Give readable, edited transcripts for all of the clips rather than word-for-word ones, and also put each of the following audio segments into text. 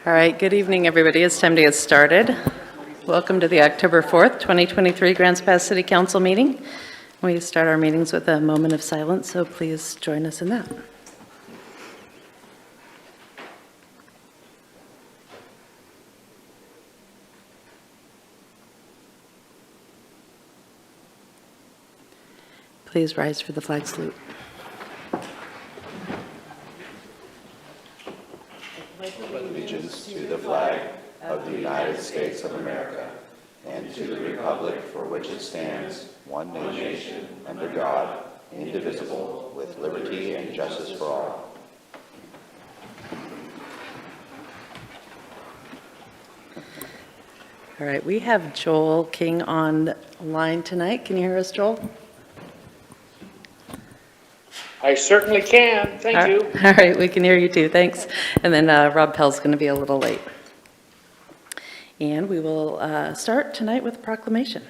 All right, good evening, everybody. It's time to get started. Welcome to the October 4th, 2023 Grants Pass City Council meeting. We start our meetings with a moment of silence, so please join us in that. Please rise for the flag salute. Allegiance to the flag of the United States of America and to the republic for which it stands, one nation, under God, indivisible, with liberty and justice for all. All right, we have Joel King on line tonight. Can you hear us, Joel? I certainly can. Thank you. All right, we can hear you too. Thanks. And then Rob Pell's going to be a little late. And we will start tonight with a proclamation.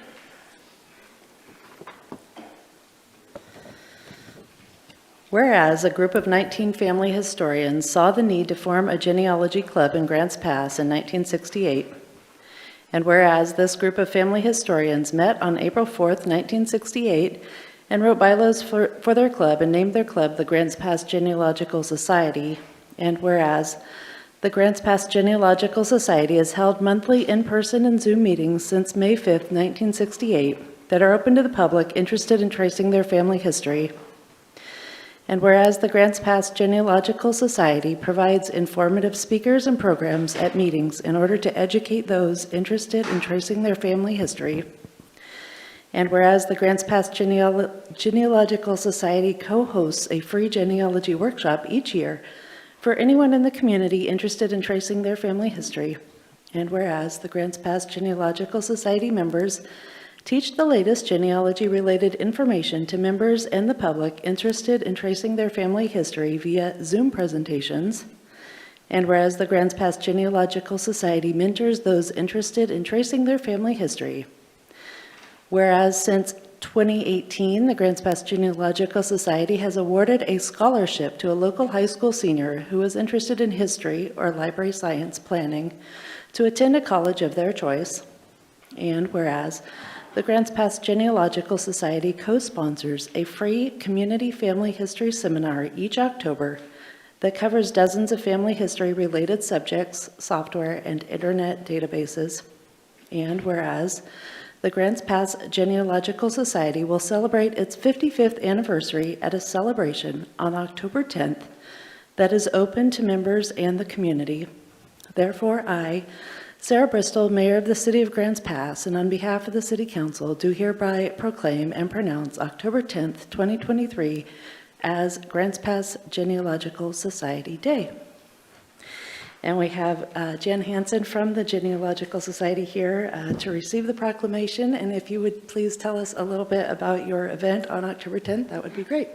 Whereas a group of 19 family historians saw the need to form a genealogy club in Grants Pass in 1968, and whereas this group of family historians met on April 4th, 1968, and wrote bylaws for their club and named their club the Grants Pass Genealogical Society, and whereas the Grants Pass Genealogical Society has held monthly in-person and Zoom meetings since May 5th, 1968, that are open to the public interested in tracing their family history, and whereas the Grants Pass Genealogical Society provides informative speakers and programs at meetings in order to educate those interested in tracing their family history, and whereas the Grants Pass Genealogical Society co-hosts a free genealogy workshop each year for anyone in the community interested in tracing their family history, and whereas the Grants Pass Genealogical Society members teach the latest genealogy-related information to members and the public interested in tracing their family history via Zoom presentations, and whereas the Grants Pass Genealogical Society mentors those interested in tracing their family history. Whereas since 2018, the Grants Pass Genealogical Society has awarded a scholarship to a local high school senior who is interested in history or library science planning to attend a college of their choice. And whereas the Grants Pass Genealogical Society co-sponsors a free community family history seminar each October that covers dozens of family history-related subjects, software, and internet databases. And whereas the Grants Pass Genealogical Society will celebrate its 55th anniversary at a celebration on October 10th that is open to members and the community. Therefore, I, Sarah Bristol, Mayor of the City of Grants Pass, and on behalf of the City Council, do hereby proclaim and pronounce October 10th, 2023 as Grants Pass Genealogical Society Day. And we have Jen Hansen from the Genealogical Society here to receive the proclamation. And if you would please tell us a little bit about your event on October 10th, that would be great.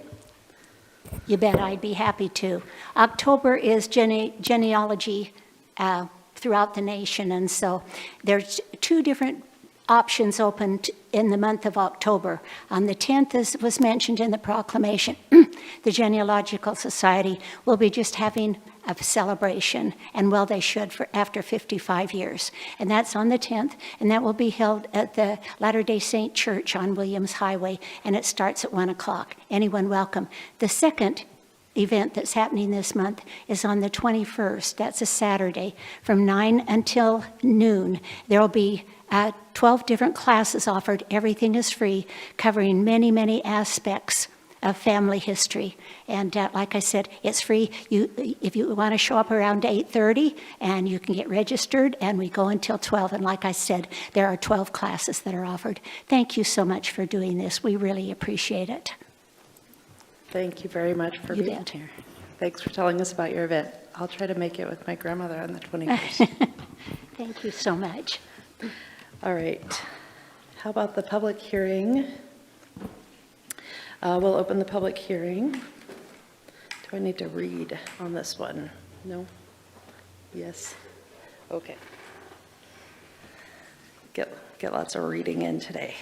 You bet, I'd be happy to. October is genealogy throughout the nation, and so there's two different options open in the month of October. On the 10th, as was mentioned in the proclamation, the Genealogical Society will be just having a celebration, and well, they should, for after 55 years. And that's on the 10th, and that will be held at the Latter-day Saint Church on Williams Highway, and it starts at 1 o'clock. Anyone welcome. The second event that's happening this month is on the 21st. That's a Saturday from 9 until noon. There will be 12 different classes offered. Everything is free, covering many, many aspects of family history. And like I said, it's free. If you want to show up around 8:30, and you can get registered, and we go until 12. And like I said, there are 12 classes that are offered. Thank you so much for doing this. We really appreciate it. Thank you very much for being here. Thanks for telling us about your event. I'll try to make it with my grandmother on the 21st. Thank you so much. All right. How about the public hearing? We'll open the public hearing. Do I need to read on this one? No? Yes? Okay. Get lots of reading in today.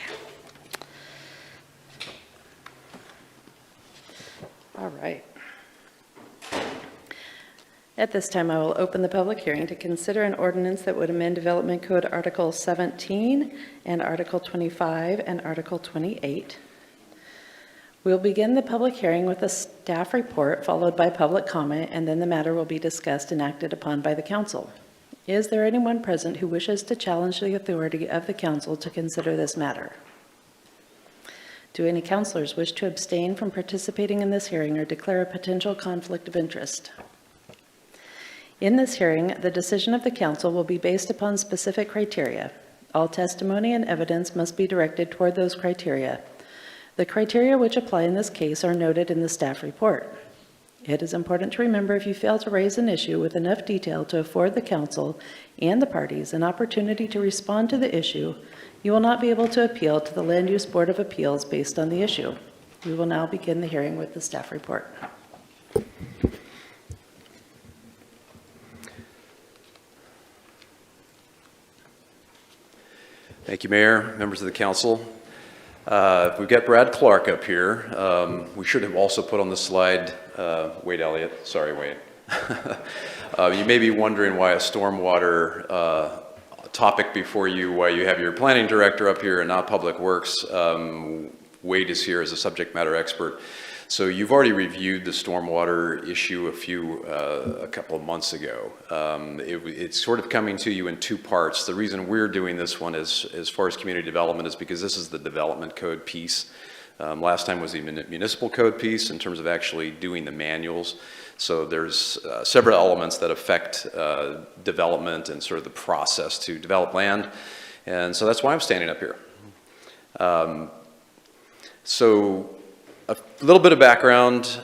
All right. At this time, I will open the public hearing to consider an ordinance that would amend Development Code Article 17 and Article 25 and Article 28. We'll begin the public hearing with a staff report followed by public comment, and then the matter will be discussed and acted upon by the council. Is there anyone present who wishes to challenge the authority of the council to consider this matter? Do any councilors wish to abstain from participating in this hearing or declare a potential conflict of interest? In this hearing, the decision of the council will be based upon specific criteria. All testimony and evidence must be directed toward those criteria. The criteria which apply in this case are noted in the staff report. It is important to remember if you fail to raise an issue with enough detail to afford the council and the parties an opportunity to respond to the issue, you will not be able to appeal to the Land Use Board of Appeals based on the issue. We will now begin the hearing with the staff report. Thank you, Mayor, members of the council. We've got Brad Clark up here. We should have also put on the slide Wade Elliott. Sorry, Wade. You may be wondering why a stormwater topic before you, why you have your planning director up here and not Public Works. Wade is here as a subject matter expert. So you've already reviewed the stormwater issue a couple of months ago. It's sort of coming to you in two parts. The reason we're doing this one as far as community development is because this is the development code piece. Last time was the municipal code piece in terms of actually doing the manuals. So there's several elements that affect development and sort of the process to develop land. And so that's why I'm standing up here. So a little bit of background.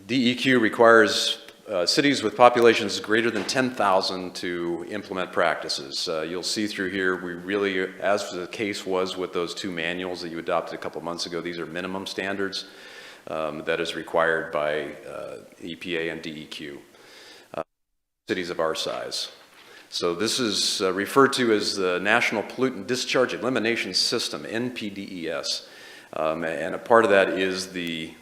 DEQ requires cities with populations greater than 10,000 to implement practices. You'll see through here, we really, as the case was with those two manuals that you adopted a couple months ago, these are minimum standards that is required by EPA and DEQ, cities of our size. So this is referred to as the National Pollutant Discharge Elimination System, NPDES. And a part of that is the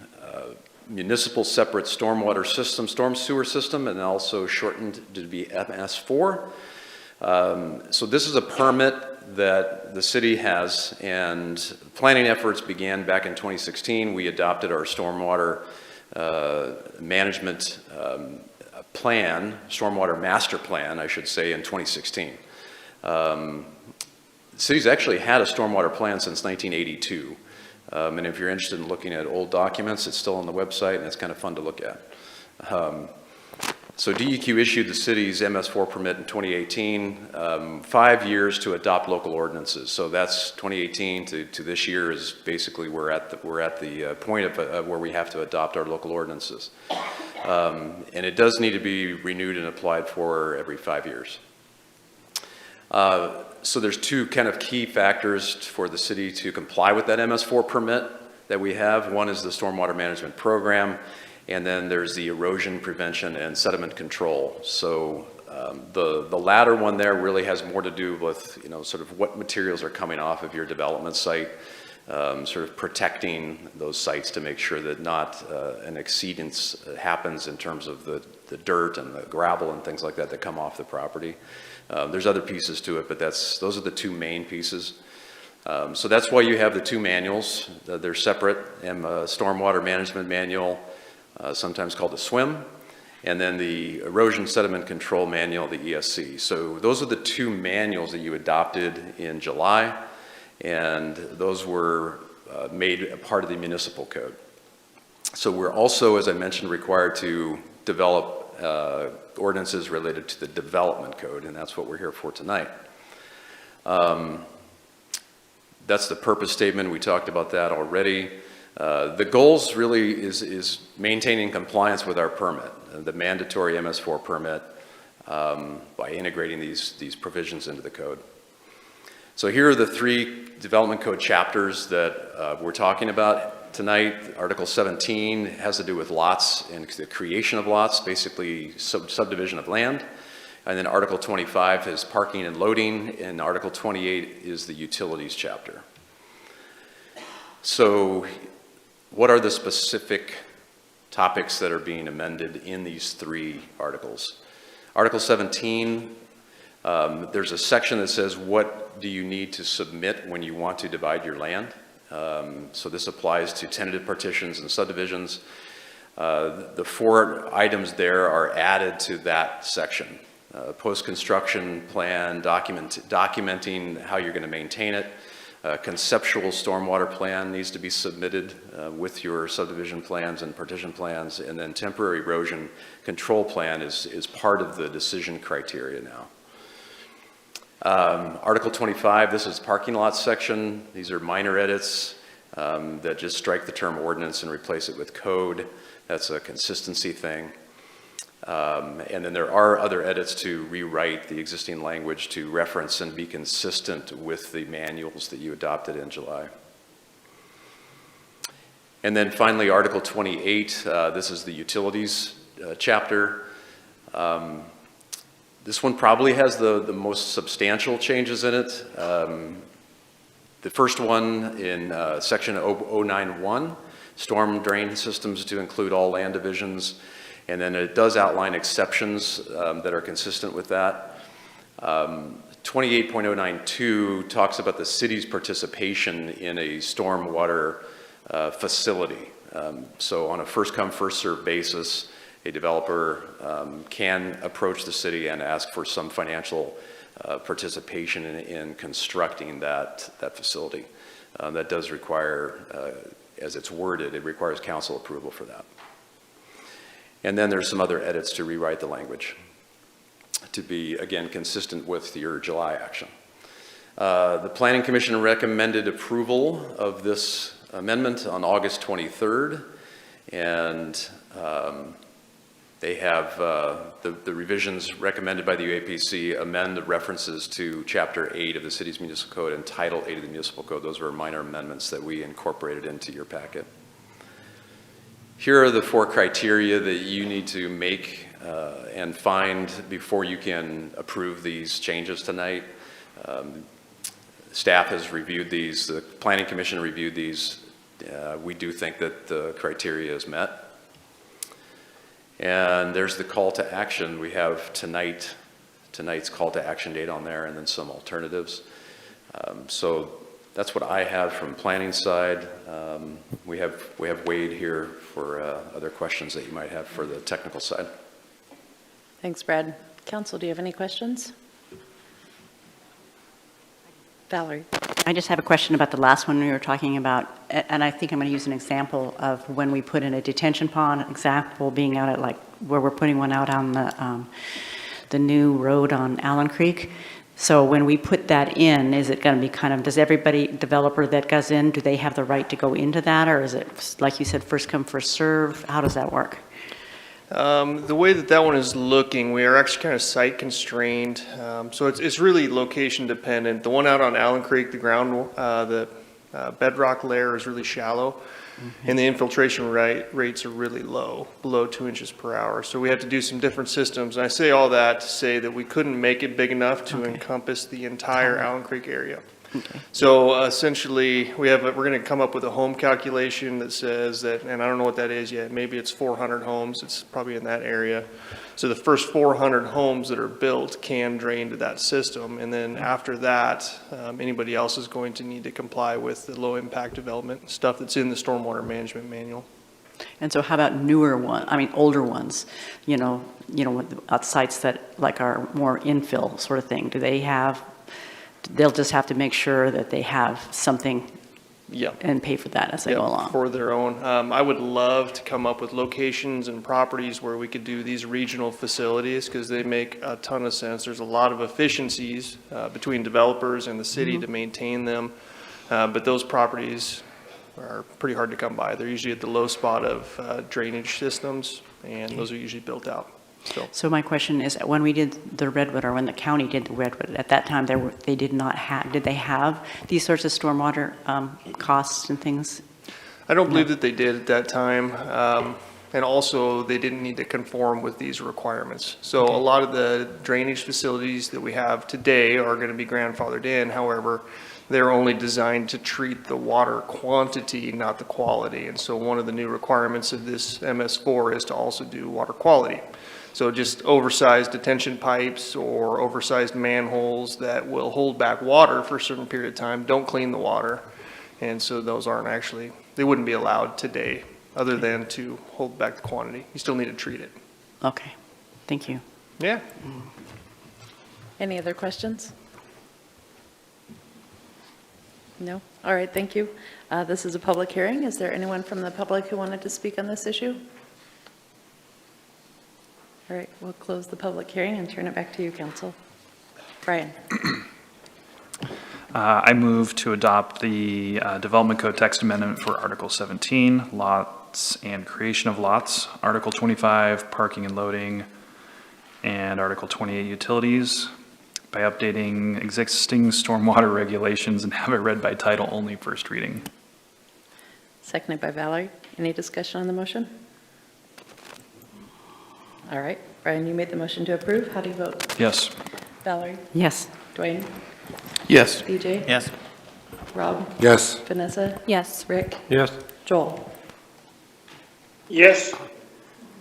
municipal separate stormwater system, storm sewer system, and also shortened to be MS4. So this is a permit that the city has, and planning efforts began back in 2016. We adopted our stormwater management plan, stormwater master plan, I should say, in 2016. The city's actually had a stormwater plan since 1982. And if you're interested in looking at old documents, it's still on the website and it's kind of fun to look at. So DEQ issued the city's MS4 permit in 2018, 5 years to adopt local ordinances. So that's 2018 to this year is basically we're at the point of where we have to adopt our local ordinances. And it does need to be renewed and applied for every 5 years. So there's two kind of key factors for the city to comply with that MS4 permit that we have. One is the stormwater management program, and then there's the erosion prevention and sediment control. So the latter one there really has more to do with, you know, sort of what materials are coming off of your development site, sort of protecting those sites to make sure that not an exceedance happens in terms of the dirt and the gravel and things like that that come off the property. There's other pieces to it, but those are the two main pieces. So that's why you have the two manuals. They're separate, and stormwater management manual, sometimes called the SWIM, and then the erosion sediment control manual, the ESC. So those are the two manuals that you adopted in July, and those were made a part of the municipal code. So we're also, as I mentioned, required to develop ordinances related to the development code, and that's what we're here for tonight. That's the purpose statement. We talked about that already. The goals really is maintaining compliance with our permit, the mandatory MS4 permit, by integrating these provisions into the code. So here are the three development code chapters that we're talking about tonight. Article 17 has to do with lots and the creation of lots, basically subdivision of land. And then Article 25 is parking and loading, and Article 28 is the utilities chapter. So what are the specific topics that are being amended in these three articles? Article 17, there's a section that says, what do you need to submit when you want to divide your land? So this applies to tentative partitions and subdivisions. The 4 items there are added to that section. Post-construction plan, documenting how you're going to maintain it. Conceptual stormwater plan needs to be submitted with your subdivision plans and partition plans, and then temporary erosion control plan is part of the decision criteria now. Article 25, this is parking lot section. These are minor edits that just strike the term ordinance and replace it with code. That's a consistency thing. And then there are other edits to rewrite the existing language to reference and be consistent with the manuals that you adopted in July. And then finally, Article 28, this is the utilities chapter. This one probably has the most substantial changes in it. The first one in section 091, storm drain systems to include all land divisions. And then it does outline exceptions that are consistent with that. 28.092 talks about the city's participation in a stormwater facility. So on a first-come, first-served basis, a developer can approach the city and ask for some financial participation in constructing that facility. That does require, as it's worded, it requires council approval for that. And then there's some other edits to rewrite the language to be, again, consistent with your July action. The Planning Commission recommended approval of this amendment on August 23rd, and they have the revisions recommended by the UAPC amend the references to Chapter 8 of the city's municipal code and Title 8 of the municipal code. Those were minor amendments that we incorporated into your packet. Here are the 4 criteria that you need to make and find before you can approve these changes tonight. Staff has reviewed these, the Planning Commission reviewed these. We do think that the criteria is met. And there's the call to action. We have tonight's call to action date on there, and then some alternatives. So that's what I have from planning side. We have Wade here for other questions that you might have for the technical side. Thanks, Brad. Council, do you have any questions? Valerie. I just have a question about the last one we were talking about, and I think I'm going to use an example of when we put in a detention pond, example being out at like where we're putting one out on the new road on Allen Creek. So when we put that in, is it going to be kind of, does everybody, developer that goes in, do they have the right to go into that, or is it, like you said, first come, first serve? How does that work? The way that one is looking, we are actually kind of site constrained, so it's really location dependent. The one out on Allen Creek, the ground, the bedrock layer is really shallow, and the infiltration rates are really low, below 2 inches per hour. So we have to do some different systems. And I say all that to say that we couldn't make it big enough to encompass the entire Allen Creek area. Okay. So essentially, we're going to come up with a home calculation that says that, and I don't know what that is yet, maybe it's 400 homes, it's probably in that area. So the first 400 homes that are built can drain to that system, and then after that, anybody else is going to need to comply with the low impact development stuff that's in the stormwater management manual. And so how about newer ones, I mean older ones, you know, at sites that like are more infill sort of thing, do they have, they'll just have to make sure that they have something and pay for that as they go along. For their own. I would love to come up with locations and properties where we could do these regional facilities because they make a ton of sense. There's a lot of efficiencies between developers and the city to maintain them, but those properties are pretty hard to come by. They're usually at the low spot of drainage systems, and those are usually built out. So my question is, when we did the Redwood, or when the county did the Redwood, at that time they did not have, did they have these sorts of stormwater costs and things? I don't believe that they did at that time. And also they didn't need to conform with these requirements. So a lot of the drainage facilities that we have today are going to be grandfathered in. However, they're only designed to treat the water quantity, not the quality. And so one of the new requirements of this MS4 is to also do water quality. So just oversized detention pipes or oversized manholes that will hold back water for a certain period of time, don't clean the water. And so those aren't actually, they wouldn't be allowed today, other than to hold back the quantity. You still need to treat it. Okay, thank you. Yeah. Any other questions? No? All right, thank you. This is a public hearing. Is there anyone from the public who wanted to speak on this issue? All right, we'll close the public hearing and turn it back to you, council. Brian? I move to adopt the Development Code text amendment for Article 17, lots and creation of lots, Article 25, parking and loading, and Article 28, utilities, by updating existing stormwater regulations and have it read by title only, first reading. Seconded by Valerie. Any discussion on the motion? All right, Brian, you made the motion to approve. How do you vote? Yes. Valerie? Yes. Dwayne? Yes. DJ? Yes. Rob? Yes. Vanessa? Yes. Rick? Yes. Joel? Yes,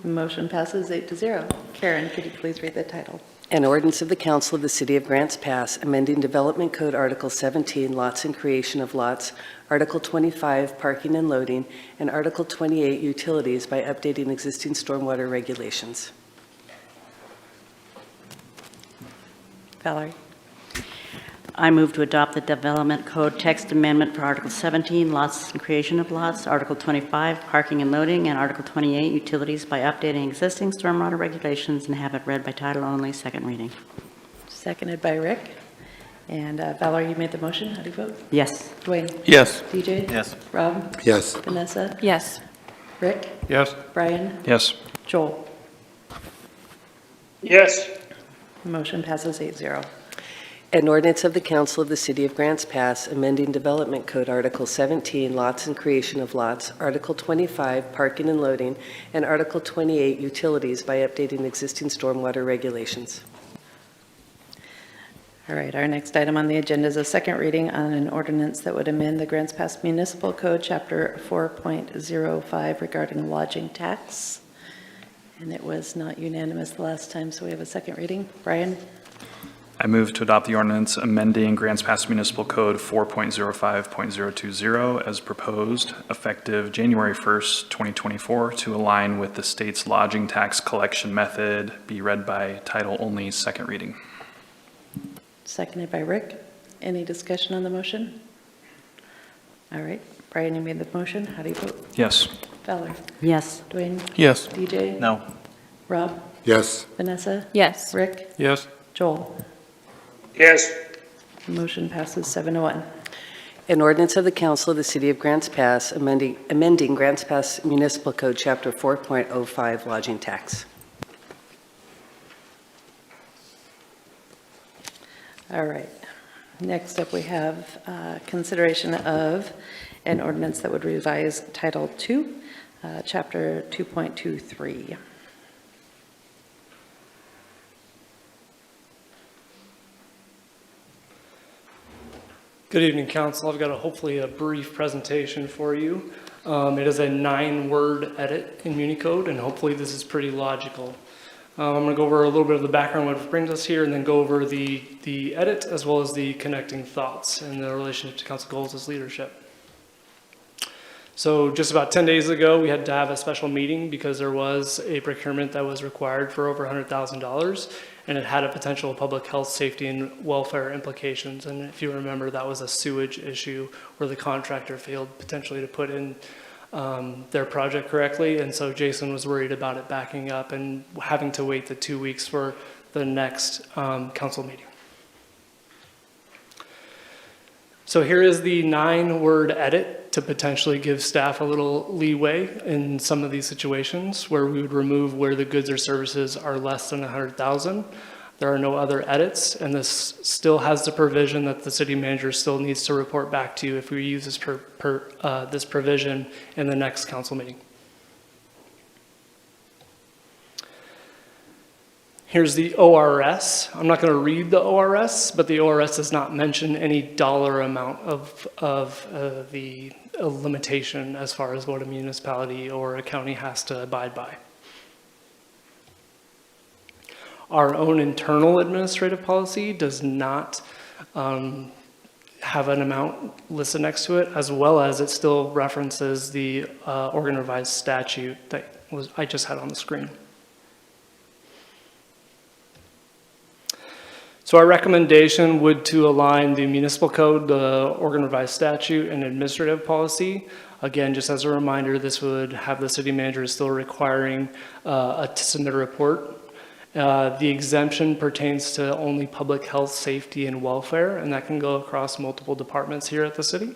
Motion passes 8-0. Karen, could you please read the title? An ordinance of the Council of the City of Grants Pass, amending Development Code Article 17, lots and creation of lots, Article 25, parking and loading, and Article 28, utilities, by updating existing stormwater regulations. Valerie? I move to adopt the Development Code text amendment for Article 17, lots and creation of lots, Article 25, parking and loading, and Article 28, utilities, by updating existing stormwater regulations and have it read by title only, second reading. Seconded by Rick. And Valerie, you made the motion. How do you vote? Yes. Dwayne? Yes. DJ? Yes. Rob? Yes. Vanessa? Yes. Rick? Yes. Brian? Yes. Joel? yes, Motion passes 8-0. An ordinance of the Council of the City of Grants Pass, amending Development Code Article 17, lots and creation of lots, Article 25, parking and loading, and Article 28, utilities, by updating existing stormwater regulations. All right, our next item on the agenda is a second reading on an ordinance that would amend the Grants Pass Municipal Code, Chapter 4.05, regarding lodging tax. And it was not unanimous the last time, so we have a second reading. Brian? I move to adopt the ordinance amending Grants Pass Municipal Code 4.05.020 as proposed, effective January 1st, 2024, to align with the state's lodging tax collection method, be read by title only, second reading. Seconded by Rick. Any discussion on the motion? All right, Brian, you made the motion. How do you vote? Yes. Valerie? Yes. Dwayne? Yes. DJ? No. Rob? Yes. Vanessa? Yes. Rick? Yes. Joel? yes, Motion passes 7-1. An ordinance of the Council of the City of Grants Pass, amending Grants Pass Municipal Code, Chapter 4.05, lodging tax. All right. Next up, we have consideration of an ordinance that would revise Title II, Chapter 2.23. Good evening, Council. I've got hopefully a brief presentation for you. It is a 9-word edit in Municode, and hopefully this is pretty logical. I'm going to go over a little bit of the background, what brings us here, and then go over the edit as well as the connecting thoughts and the relationship to council goals as leadership. So just about 10 days ago, we had to have a special meeting because there was a procurement that was required for over $100,000, and it had a potential public health, safety, and welfare implications. And if you remember, that was a sewage issue where the contractor failed potentially to put in their project correctly. And so Jason was worried about it backing up and having to wait the 2 weeks for the next council meeting. So here is the 9-word edit to potentially give staff a little leeway in some of these situations where we would remove where the goods or services are less than 100,000. There are no other edits, and this still has the provision that the city manager still needs to report back to you if we use this this provision in the next council meeting. Here's the ORS. I'm not going to read the ORS, but the ORS does not mention any dollar amount of the limitation as far as what a municipality or a county has to abide by. Our own internal administrative policy does not have an amount listed next to it, as well as it still references the Oregon Revised Statute that I just had on the screen. So our recommendation would to align the municipal code, the Oregon Revised Statute, and administrative policy. Again, just as a reminder, this would have the city manager still requiring to submit a report. The exemption pertains to only public health, safety, and welfare, and that can go across multiple departments here at the city.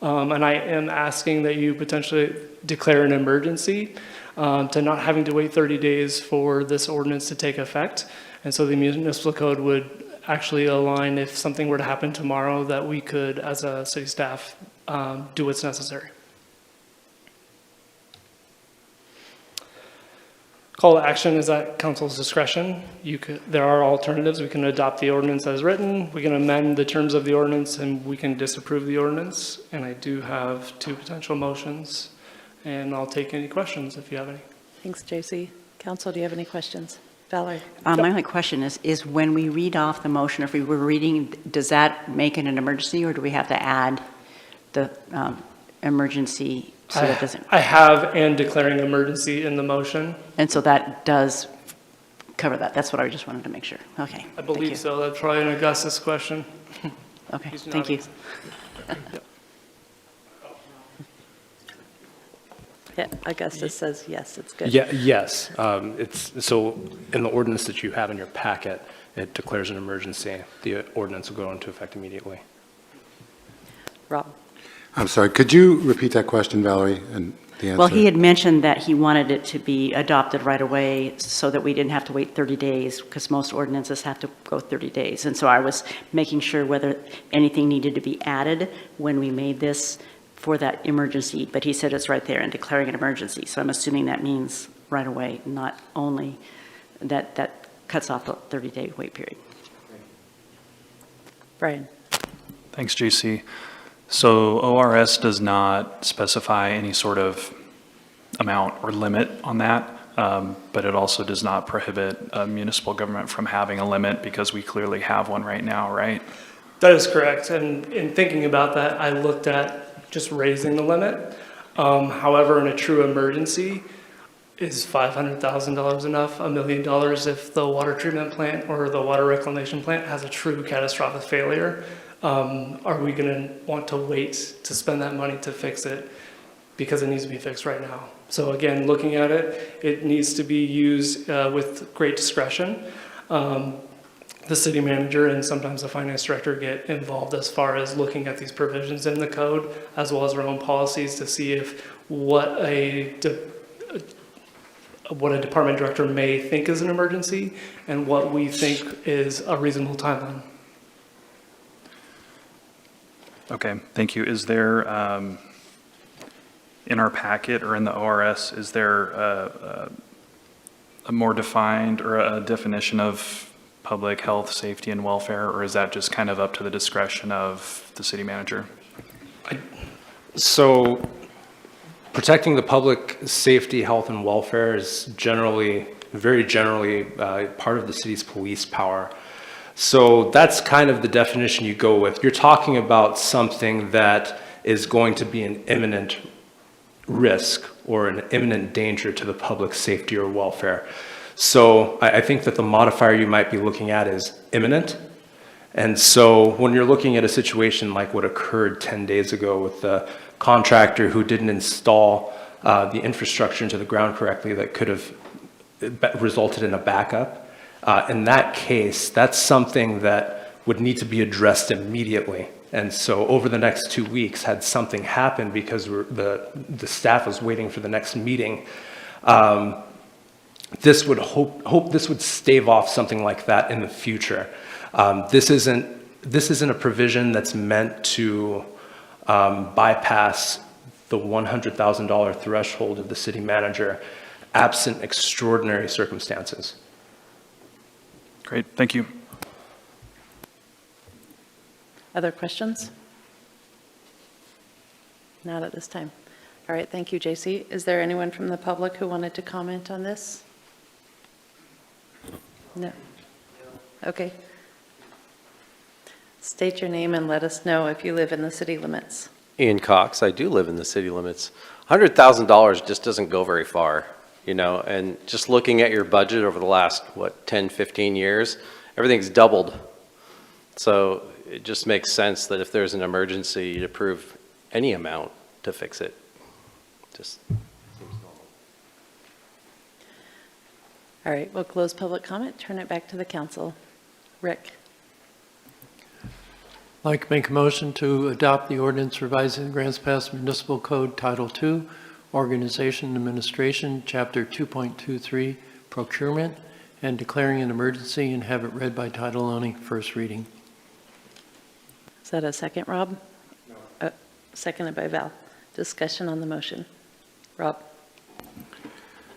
And I am asking that you potentially declare an emergency to not having to wait 30 days for this ordinance to take effect. And so the municipal code would actually align if something were to happen tomorrow that we could, as a city staff, do what's necessary. Call to action is at council's discretion. There are alternatives. We can adopt the ordinance as written. We can amend the terms of the ordinance, and we can disapprove the ordinance. And I do have 2 potential motions, and I'll take any questions if you have any. Thanks, JC. Council, do you have any questions? Valerie? My only question is when we read off the motion, if we were reading, does that make it an emergency, or do we have to add the emergency so that doesn't? I have and declaring emergency in the motion. And so that does cover that. That's what I just wanted to make sure. Okay. I believe so. That's probably an Augustus question. Okay, He's thank you. nodding. Yeah, Augustus says yes, it's good. Yeah, yes. It's, so in the ordinance that you have in your packet, it declares an emergency. The ordinance will go into effect immediately. Rob? I'm sorry, could you repeat that question, Valerie, and the answer? Well, he had mentioned that he wanted it to be adopted right away so that we didn't have to wait 30 days, because most ordinances have to go 30 days. And so I was making sure whether anything needed to be added when we made this for that emergency, but he said it's right there and declaring an emergency. So I'm assuming that means right away, not only that cuts off the 30-day wait period. Brian? Thanks, JC. So ORS does not specify any sort of amount or limit on that, but it also does not prohibit a municipal government from having a limit, because we clearly have one right now, right? That is correct. And in thinking about that, I looked at just raising the limit. However, in a true emergency, is $500,000 enough? $1 million if the water treatment plant or the water reclamation plant has a true catastrophic failure? Are we going to want to wait to spend that money to fix it because it needs to be fixed right now? So again, looking at it, it needs to be used with great discretion. The city manager and sometimes the finance director get involved as far as looking at these provisions in the code, as well as our own policies, to see if what a department director may think is an emergency and what we think is a reasonable timeline. Okay, thank you. Is there, in our packet or in the ORS, is there a more defined or a definition of public health, safety, and welfare, or is that just kind of up to the discretion of the city manager? So protecting the public safety, health, and welfare is very generally part of the city's police power. So that's kind of the definition you go with. You're talking about something that is going to be an imminent risk or an imminent danger to the public safety or welfare. So I think that the modifier you might be looking at is imminent. And so when you're looking at a situation like what occurred 10 days ago with the contractor who didn't install the infrastructure into the ground correctly, that could have resulted in a backup, in that case, that's something that would need to be addressed immediately. And so over the next 2 weeks, had something happened because the staff was waiting for the next meeting, this would hope this would stave off something like that in the future. This isn't a provision that's meant to bypass the $100,000 threshold of the city manager, absent extraordinary circumstances. Great, thank you. Other questions? Not at this time. All right, thank you, JC. Is there anyone from the public who wanted to comment on this? No? Okay. State your name and let us know if you live in the city limits. Ian Cox, I do live in the city limits. $100,000 just doesn't go very far, you know, and just looking at your budget over the last, 10, 15 years, everything's doubled. So it just makes sense that if there's an emergency, you'd approve any amount to fix it. Just seems normal. All right, we'll close public comment, turn it back to the council. Rick? I'd like to make a motion to adopt the ordinance revising the Grants Pass Municipal Code Title II, Organization and Administration, Chapter 2.23, Procurement, and declaring an emergency and have it read by title only, first reading. Is that a second, Rob? No. Seconded by Val. Discussion on the motion. Rob?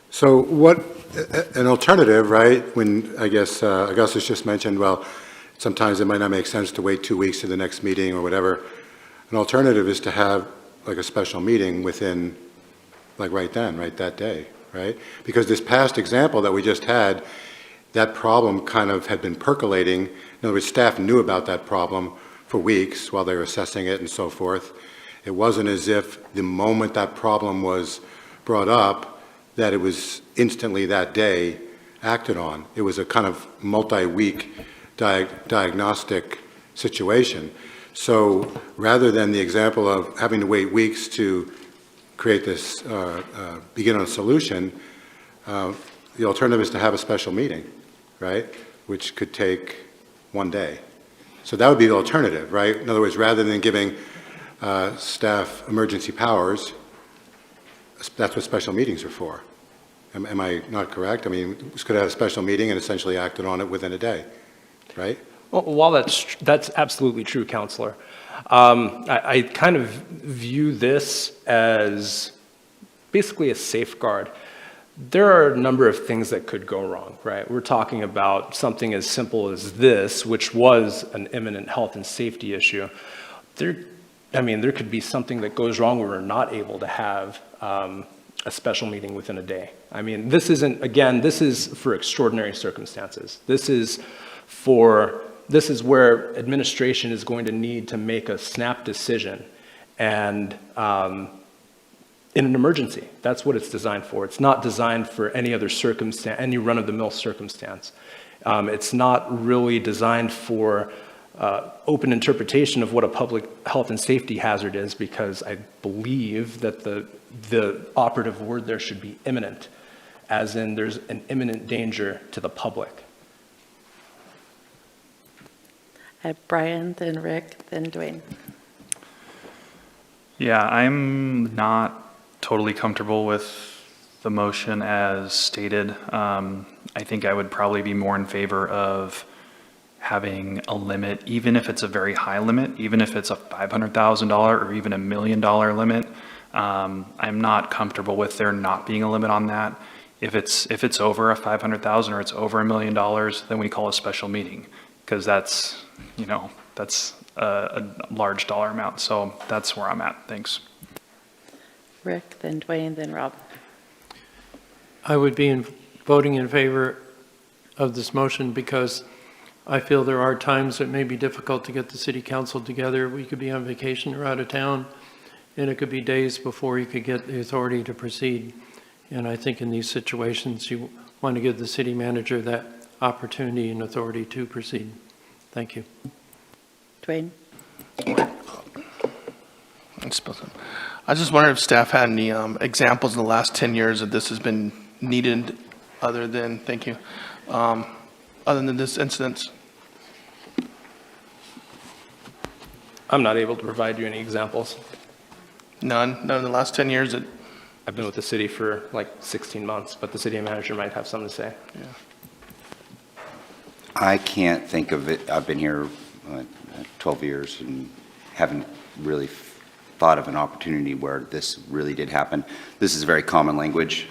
So what, an alternative, right, when, I guess, Augustus just mentioned, well, sometimes it might not make sense to wait 2 weeks to the next meeting or whatever. An alternative is to have like a special meeting within, like right then, right that day, right? Because this past example that we just had, that problem kind of had been percolating. In other words, staff knew about that problem for weeks while they were assessing it and so forth. It wasn't as if the moment that problem was brought up that it was instantly that day acted on. It was a kind of multi-week diagnostic situation. So rather than the example of having to wait weeks to create this, begin on a solution, the alternative is to have a special meeting, right? Which could take 1 day. So that would be the alternative, right? In other words, rather than giving staff emergency powers, that's what special meetings are for. Am I not correct? I mean, we could have a special meeting and essentially acted on it within a day, right? Well, while that's absolutely true, Counselor, I kind of view this as basically a safeguard. There are a number of things that could go wrong, right? We're talking about something as simple as this, which was an imminent health and safety issue. There could be something that goes wrong where we're not able to have a special meeting within a day. I mean, this is for extraordinary circumstances. This is where administration is going to need to make a snap decision, and in an emergency. That's what it's designed for. It's not designed for any other circumstance, any run-of-the-mill circumstance. It's not really designed for open interpretation of what a public health and safety hazard is, because I believe that the operative word there should be imminent, as in there's an imminent danger to the public. I have Brian, then Rick, then Dwayne. Yeah, I'm not totally comfortable with the motion as stated. I think I would probably be more in favor of having a limit, even if it's a very high limit, even if it's a $500,000 or even $1 million limit. I'm not comfortable with there not being a limit on that. If it's over a $500,000 or it's over $1 million, then we call a special meeting, because that's a large dollar amount. So that's where I'm at. Thanks. Rick, then Dwayne, then Rob. I would be voting in favor of this motion because I feel there are times it may be difficult to get the city council together. We could be on vacation or out of town, and it could be days before you could get the authority to proceed. And I think in these situations, you want to give the city manager that opportunity and authority to proceed. Thank you. Dwayne? I just wonder if staff had any examples in the last 10 years that this has been needed other than, other than this incident. I'm not able to provide you any examples. None in the last 10 years? I've been with the city for like 16 months, but the city manager might have something to say. Yeah. I can't think of it. I've been here 12 years and haven't really thought of an opportunity where this really did happen. This is very common language.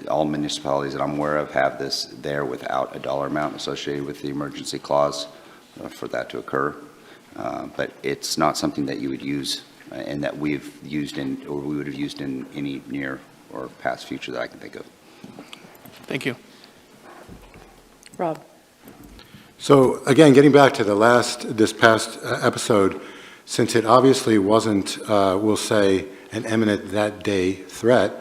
All municipalities that I'm aware of have this there without a dollar amount associated with the emergency clause for that to occur. But it's not something that you would use and that we've used in, or we would have used in any near or past future that I can think of. Thank you. Rob? So again, getting back to this past episode, since it obviously wasn't, we'll say, an imminent that day threat,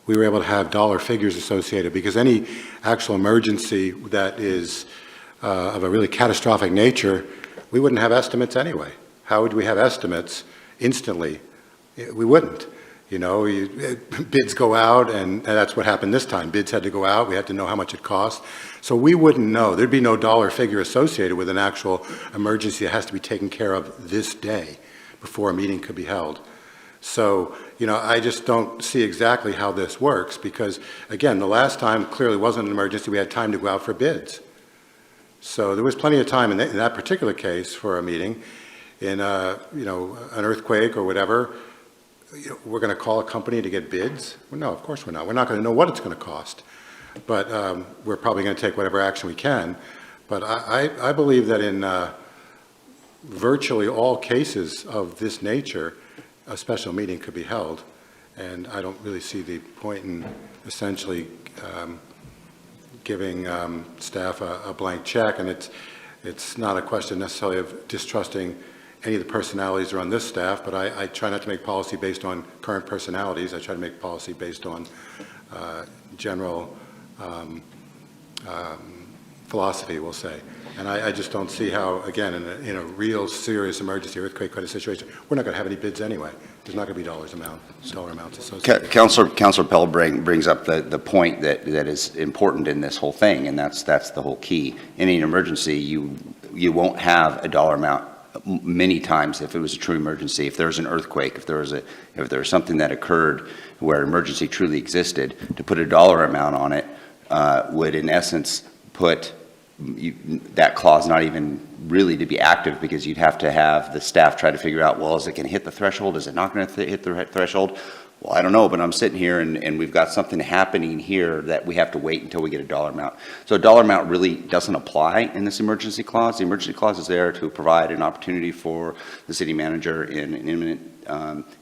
we were able to have dollar figures associated, because any actual emergency that is of a really catastrophic nature, we wouldn't have estimates anyway. How would we have estimates instantly? We wouldn't. You know, bids go out, and that's what happened this time. Bids had to go out. We had to know how much it cost. So we wouldn't know. There'd be no dollar figure associated with an actual emergency that has to be taken care of this day before a meeting could be held. So, you know, I just don't see exactly how this works, because, again, the last time clearly wasn't an emergency. We had time to go out for bids. So there was plenty of time in that particular case for a meeting. In, you know, an earthquake or whatever, you know, we're going to call a company to get bids? Well, no, of course we're not. We're not going to know what it's going to cost. But we're probably going to take whatever action we can. But I believe that in virtually all cases of this nature, a special meeting could be held. And I don't really see the point in essentially giving staff a blank check. And it's not a question necessarily of distrusting any of the personalities around this staff, but I try not to make policy based on current personalities. I try to make policy based on general philosophy, we'll say. And I just don't see how, again, in a real serious emergency earthquake kind of situation, we're not going to have any bids anyway. There's not going to be dollar amounts associated. Councilor Pell brings up the point that is important in this whole thing, and that's the whole key. In an emergency, you won't have a dollar amount many times if it was a true emergency. If there was an earthquake, if there was something that occurred where emergency truly existed, to put a dollar amount on it would in essence put that clause not even really to be active, because you'd have to have the staff try to figure out, well, is it going to hit the threshold? Is it not going to hit the threshold? Well, I don't know, but I'm sitting here and we've got something happening here that we have to wait until we get a dollar amount. So a dollar amount really doesn't apply in this emergency clause. The emergency clause is there to provide an opportunity for the city manager in an imminent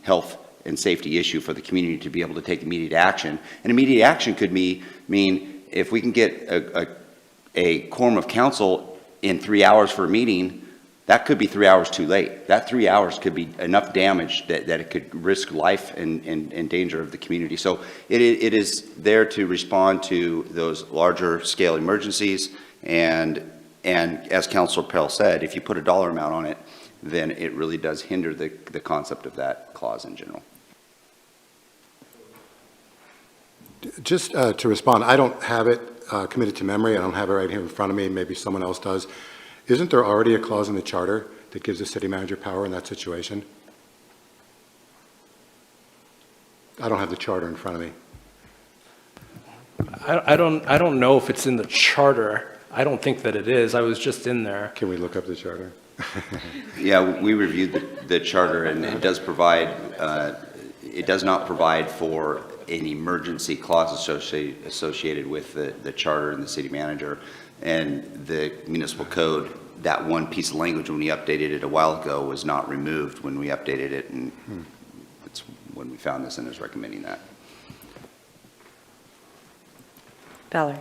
health and safety issue for the community to be able to take immediate action. And immediate action could mean if we can get a quorum of council in 3 hours for a meeting, that could be 3 hours too late. That 3 hours could be enough damage that it could risk life and danger of the community. So it is there to respond to those larger scale emergencies. And as Councilor Pell said, if you put a dollar amount on it, then it really does hinder the concept of that clause in general. Just to respond, I don't have it committed to memory. I don't have it right here in front of me. Maybe someone else does. Isn't there already a clause in the charter that gives the city manager power in that situation? I don't have the charter in front of me. I don't know if it's in the charter. I don't think that it is. I was just in there. Can we look up the charter? Yeah, we reviewed the charter, and it does provide, it does not provide for an emergency clause associated with the charter and the city manager. And the municipal code, that one piece of language when we updated it a while ago was not removed when we updated it, and it's when we found this and is recommending that. Valerie?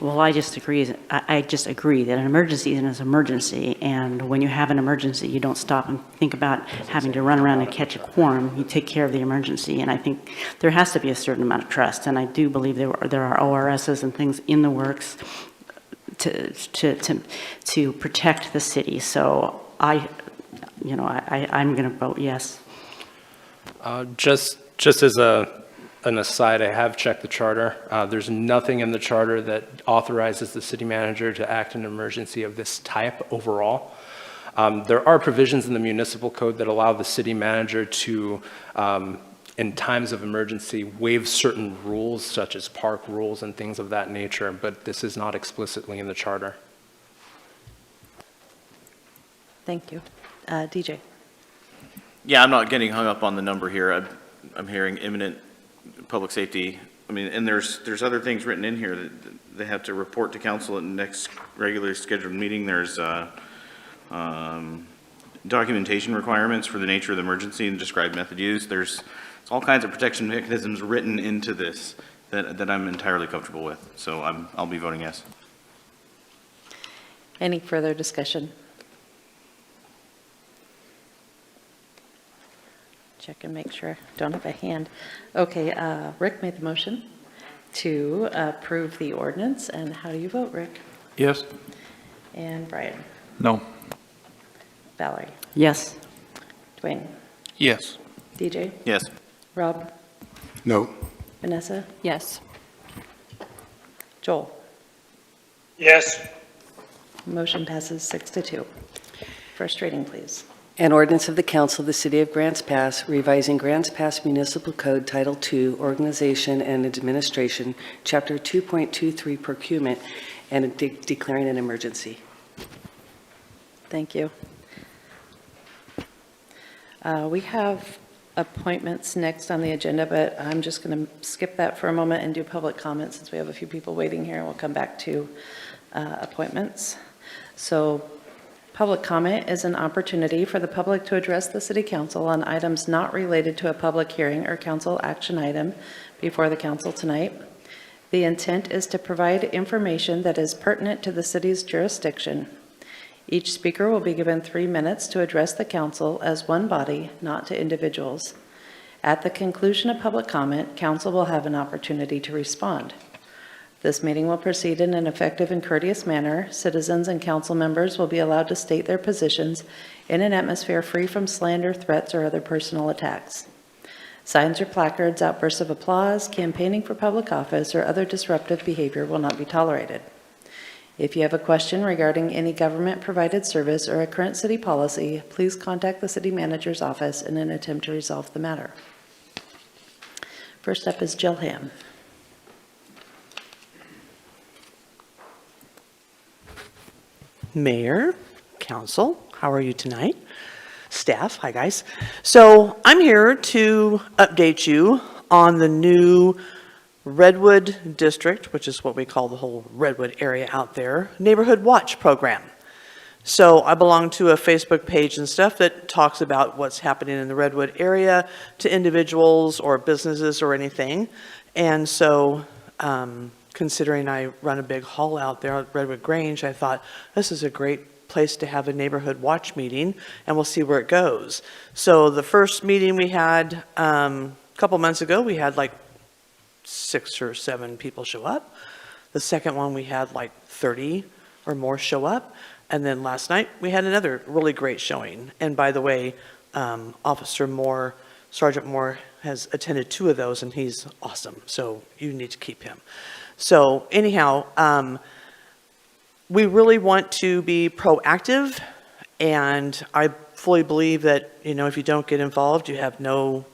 Well, I just agree that an emergency is an emergency, and when you have an emergency, you don't stop and think about having to run around and catch a quorum. You take care of the emergency, and I think there has to be a certain amount of trust, and I do believe there are ORSs and things in the works to protect the city. So I'm going to vote yes. Just as an aside, I have checked the charter. There's nothing in the charter that authorizes the city manager to act in an emergency of this type overall. There are provisions in the municipal code that allow the city manager to, in times of emergency, waive certain rules, such as park rules and things of that nature, but this is not explicitly in the charter. Thank you. DJ? Yeah, I'm not getting hung up on the number here. I'm hearing imminent public safety. I mean, and there's other things written in here that they have to report to council at the next regularly scheduled meeting. There's documentation requirements for the nature of the emergency and described method used. There's all kinds of protection mechanisms written into this that I'm entirely comfortable with. So I'll be voting yes. Any further discussion? Check and make sure. Don't have a hand. Okay, Rick made the motion to approve the ordinance. And how do you vote, Rick? Yes? And Brian? No. Valerie? Yes. Dwayne? Yes. DJ? Yes. Rob? No. Vanessa? Yes. Joel? Yes. Motion passes 6-2. First reading, please. An ordinance of the Council of the City of Grants Pass revising Grants Pass Municipal Code Title II, Organization and Administration, Chapter 2.23 Procurement, and declaring an emergency. Thank you. We have appointments next on the agenda, but I'm just going to skip that for a moment and do public comments since we have a few people waiting here, and we'll come back to appointments. So public comment is an opportunity for the public to address the City Council on items not related to a public hearing or council action item before the council tonight. The intent is to provide information that is pertinent to the city's jurisdiction. Each speaker will be given 3 minutes to address the council as one body, not to individuals. At the conclusion of public comment, council will have an opportunity to respond. This meeting will proceed in an effective and courteous manner. Citizens and council members will be allowed to state their positions in an atmosphere free from slander, threats, or other personal attacks. Signs or placards, outbursts of applause, campaigning for public office, or other disruptive behavior will not be tolerated. If you have a question regarding any government-provided service or a current city policy, please contact the city manager's office in an attempt to resolve the matter. First up is Jill Ham. Mayor, council, how are you tonight? Staff, hi guys. So I'm here to update you on the new Redwood District, which is what we call the whole Redwood area out there, Neighborhood Watch program. So I belong to a Facebook page and stuff that talks about what's happening in the Redwood area to individuals or businesses or anything. And so considering I run a big hall out there at Redwood Grange, I thought this is a great place to have a neighborhood watch meeting, and we'll see where it goes. So the first meeting we had a couple months ago, we had like 6 or 7 people show up. The second one, we had like 30 or more show up. And then last night, we had another really great showing. And by the way, Officer Moore, Sergeant Moore, has attended 2 of those, and he's awesome. So you need to keep him. So anyhow, we really want to be proactive, and I fully believe that, you know, if you don't get involved, you have no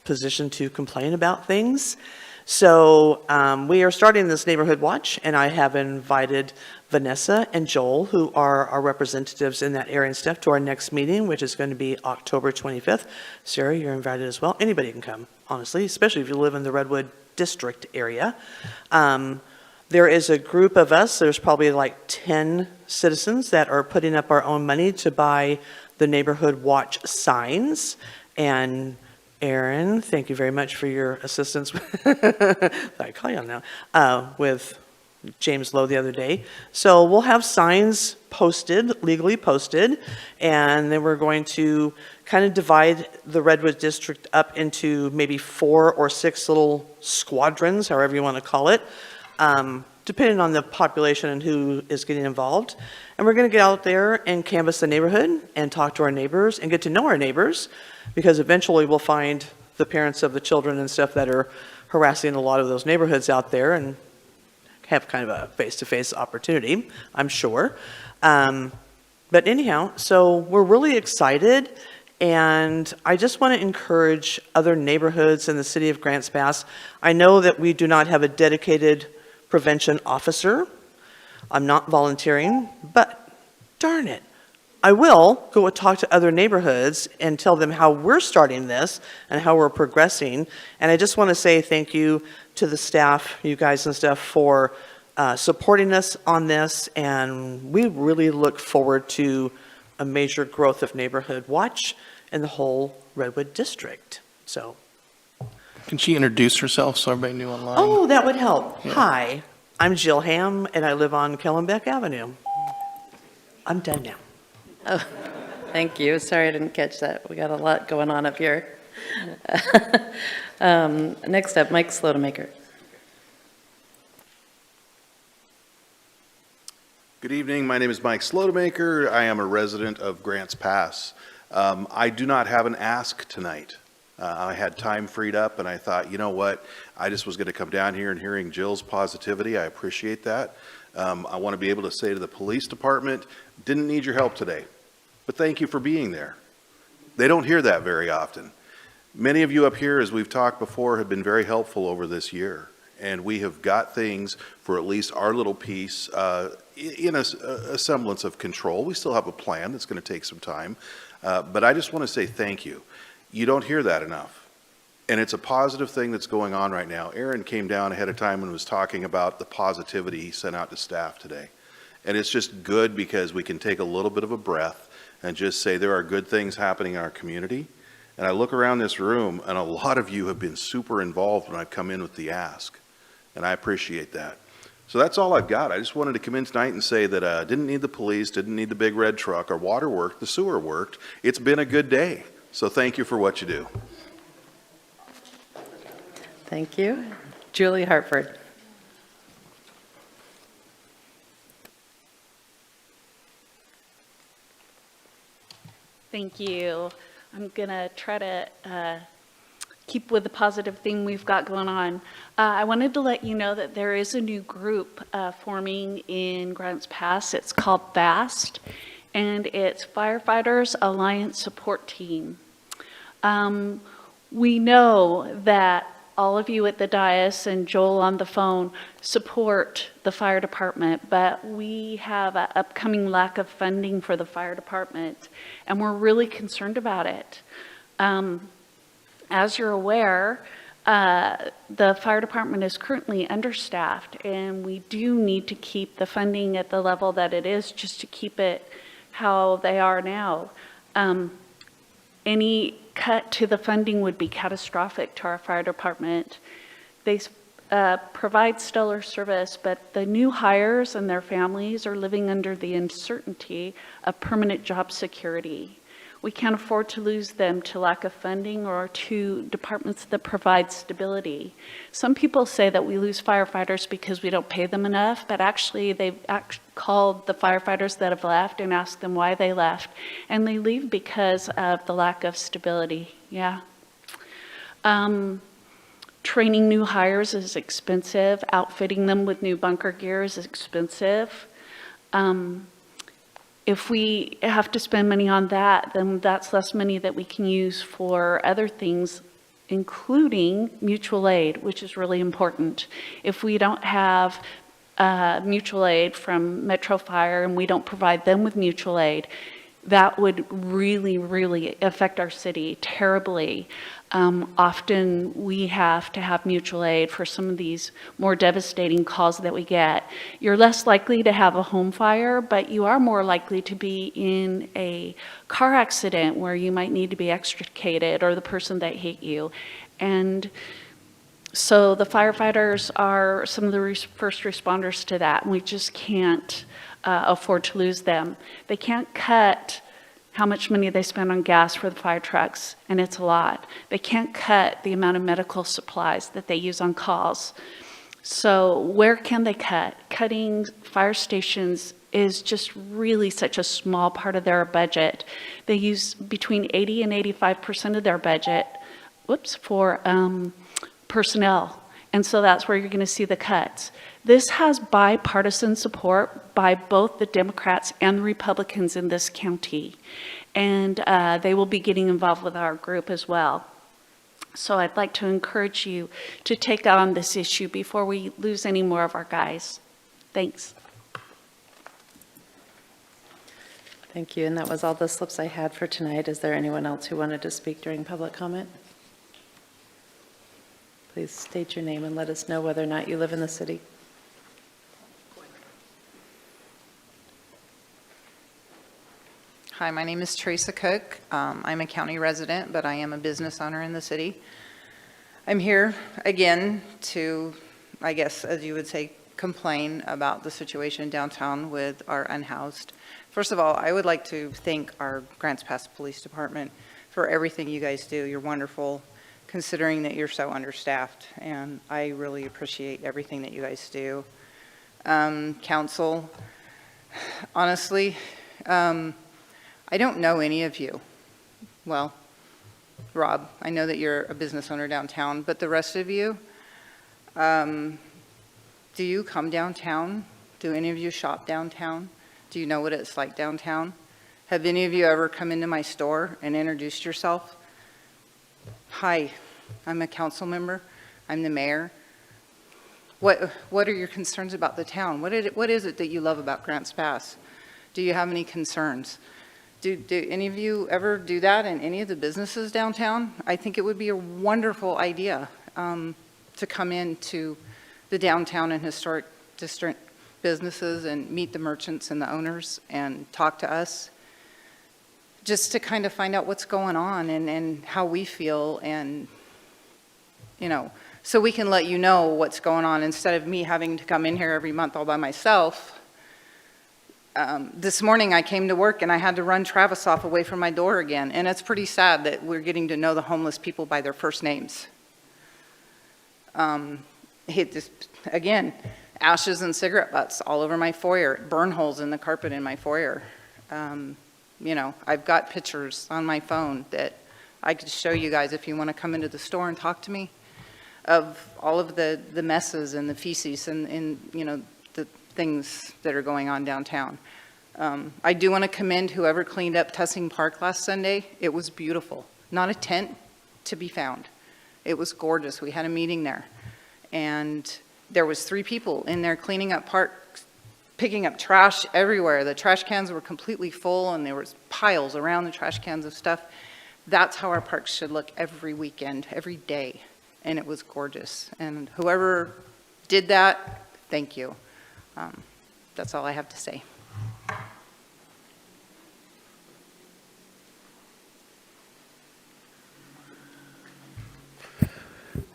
position to complain about things. So we are starting this neighborhood watch, and I have invited Vanessa and Joel, who are our representatives in that area and stuff, to our next meeting, which is going to be October 25th. Sarah, you're invited as well. Anybody can come, honestly, especially if you live in the Redwood District area. There is a group of us, there's probably like 10 citizens that are putting up our own money to buy the neighborhood watch signs. And Aaron, thank you very much for your assistance. I call you on now, with James Lowe the other day. So we'll have signs posted, legally posted, and then we're going to kind of divide the Redwood District up into maybe 4 or 6 little squadrons, however you want to call it, depending on the population and who is getting involved. And we're going to get out there and canvass the neighborhood and talk to our neighbors and get to know our neighbors, because eventually we'll find the parents of the children and stuff that are harassing a lot of those neighborhoods out there and have kind of a face-to-face opportunity, I'm sure. But anyhow, so we're really excited, and I just want to encourage other neighborhoods in the city of Grants Pass. I know that we do not have a dedicated prevention officer. I'm not volunteering, but darn it, I will go talk to other neighborhoods and tell them how we're starting this and how we're progressing. And I just want to say thank you to the staff, you guys and stuff, for supporting us on this. And we really look forward to a major growth of Neighborhood Watch in the whole Redwood District. So. Can she introduce herself so everybody knew online? Oh, that would help. Yeah. Hi, I'm Jill Ham, and I live on Kellenbeck Avenue. I'm done now. Oh, thank you. Sorry I didn't catch that. We got a lot going on up here. Next up, Mike Slotemaker. Good evening. My name is Mike Slotemaker. I am a resident of Grants Pass. I do not have an ask tonight. I had time freed up, and I thought, you know what? I just was going to come down here and hearing Jill's positivity. I appreciate that. I want to be able to say to the police department, didn't need your help today, but thank you for being there. They don't hear that very often. Many of you up here, as we've talked before, have been very helpful over this year, and we have got things for at least our little piece in a semblance of control. We still have a plan that's going to take some time, but I just want to say thank you. You don't hear that enough, and it's a positive thing that's going on right now. Aaron came down ahead of time and was talking about the positivity he sent out to staff today, and it's just good because we can take a little bit of a breath and just say there are good things happening in our community. And I look around this room, and a lot of you have been super involved when I've come in with the ask, and I appreciate that. So that's all I've got. I just wanted to come in tonight and say that I didn't need the police, didn't need the big red truck. Our water worked, the sewer worked. It's been a good day. So thank you for what you do. Thank you. Julie Hartford. Thank you. I'm going to try to keep with the positive thing we've got going on. I wanted to let you know that there is a new group forming in Grants Pass. It's called FAST, and it's Firefighters Alliance Support Team. We know that all of you at the dais and Joel on the phone support the fire department, but we have an upcoming lack of funding for the fire department, and we're really concerned about it. As you're aware, the fire department is currently understaffed, and we do need to keep the funding at the level that it is just to keep it how they are now. Any cut to the funding would be catastrophic to our fire department. They provide stellar service, but the new hires and their families are living under the uncertainty of permanent job security. We can't afford to lose them to lack of funding or to departments that provide stability. Some people say that we lose firefighters because we don't pay them enough, but actually they've called the firefighters that have left and asked them why they left, and they leave because of the lack of stability. Yeah. Training new hires is expensive. Outfitting them with new bunker gear is expensive. If we have to spend money on that, then that's less money that we can use for other things, including mutual aid, which is really important. If we don't have mutual aid from Metro Fire and we don't provide them with mutual aid, that would really, really affect our city terribly. Often we have to have mutual aid for some of these more devastating calls that we get. You're less likely to have a home fire, but you are more likely to be in a car accident where you might need to be extricated, or the person that hit you. And so the firefighters are some of the first responders to that, and we just can't afford to lose them. They can't cut how much money they spend on gas for the fire trucks, and it's a lot. They can't cut the amount of medical supplies that they use on calls. So where can they cut? Cutting fire stations is just really such a small part of their budget. They use between 80 and 85% of their budget, for personnel. And so that's where you're going to see the cuts. This has bipartisan support by both the Democrats and the Republicans in this county. And they will be getting involved with our group as well. So I'd like to encourage you to take on this issue before we lose any more of our guys. Thanks. Thank you. And that was all the slips I had for tonight. Is there anyone else who wanted to speak during public comment? Please state your name and let us know whether or not you live in the city. Hi, my name is Teresa Cook. I'm a county resident, but I am a business owner in the city. I'm here again to, I guess, as you would say, complain about the situation downtown with our unhoused. First of all, I would like to thank our Grants Pass Police Department for everything you guys do. You're wonderful, considering that you're so understaffed, and I really appreciate everything that you guys do. Council, honestly, I don't know any of you. Well, Rob, I know that you're a business owner downtown, but the rest of you, do you come downtown? Do any of you shop downtown? Do you know what it's like downtown? Have any of you ever come into my store and introduced yourself? Hi, I'm a council member. I'm the mayor. What are your concerns about the town? What is it that you love about Grants Pass? Do you have any concerns? Do any of you ever do that in any of the businesses downtown? I think it would be a wonderful idea to come into the downtown and historic district businesses and meet the merchants and the owners and talk to us, just to kind of find out what's going on and how we feel, and, you know, so we can let you know what's going on instead of me having to come in here every month all by myself. This morning I came to work and I had to run Travis off away from my door again, and it's pretty sad that we're getting to know the homeless people by their first names. Again, ashes and cigarette butts all over my foyer, burn holes in the carpet in my foyer. You know, I've got pictures on my phone that I could show you guys if you want to come into the store and talk to me, of all of the messes and the feces and you know, the things that are going on downtown. I do want to commend whoever cleaned up Tussing Park last Sunday. It was beautiful. Not a tent to be found. It was gorgeous. We had a meeting there, and there was 3 people in there cleaning up parks, picking up trash everywhere. The trash cans were completely full, and there was piles around the trash cans of stuff. That's how our parks should look every weekend, every day, and it was gorgeous. And whoever did that, thank you. That's all I have to say.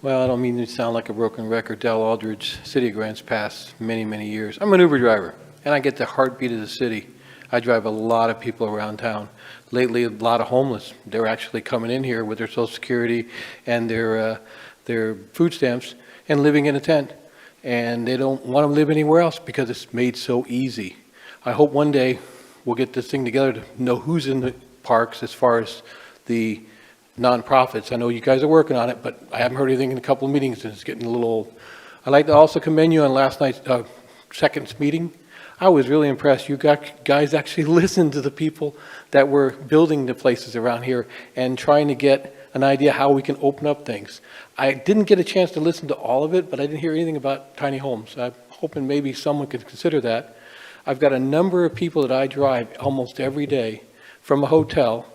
Well, I don't mean to sound like a broken record. Dell Aldridge, City of Grants Pass, many, many years. I'm an Uber driver, and I get the heartbeat of the city. I drive a lot of people around town. Lately, a lot of homeless. They're actually coming in here with their Social Security and their food stamps and living in a tent. And they don't want to live anywhere else because it's made so easy. I hope one day we'll get this thing together to know who's in the parks as far as the nonprofits. I know you guys are working on it, but I haven't heard anything in a couple of meetings, and it's getting a little old. I'd like to also commend you on last night's second meeting. I was really impressed. You guys actually listened to the people that were building the places around here and trying to get an idea how we can open up things. I didn't get a chance to listen to all of it, but I didn't hear anything about tiny homes. I'm hoping maybe someone could consider that. I've got a number of people that I drive almost every day from a hotel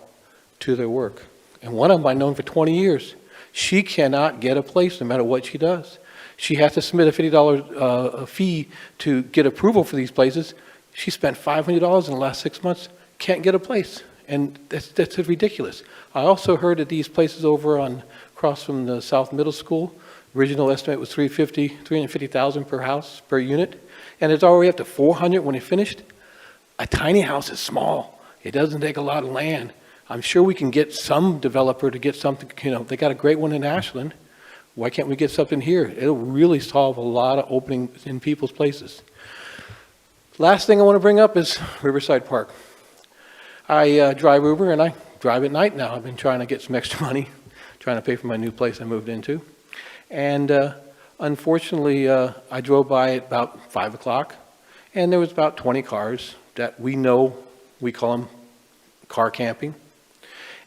to their work. And one of them I've known for 20 years. She cannot get a place no matter what she does. She has to submit a $50 fee to get approval for these places. She spent $500 in the last 6 months, can't get a place. And that's ridiculous. I also heard that these places over on across from the South Middle School, original estimate was $350,000 per house, per unit. And it's already up to $400 when it finished. A tiny house is small. It doesn't take a lot of land. I'm sure we can get some developer to get something, you know, they got a great one in Ashland. Why can't we get something here? It'll really solve a lot of openings in people's places. Last thing I want to bring up is Riverside Park. I drive Uber, and I drive at night now. I've been trying to get some extra money, trying to pay for my new place I moved into. And unfortunately, I drove by at about 5 o'clock, and there was about 20 cars that we know, we call them car camping.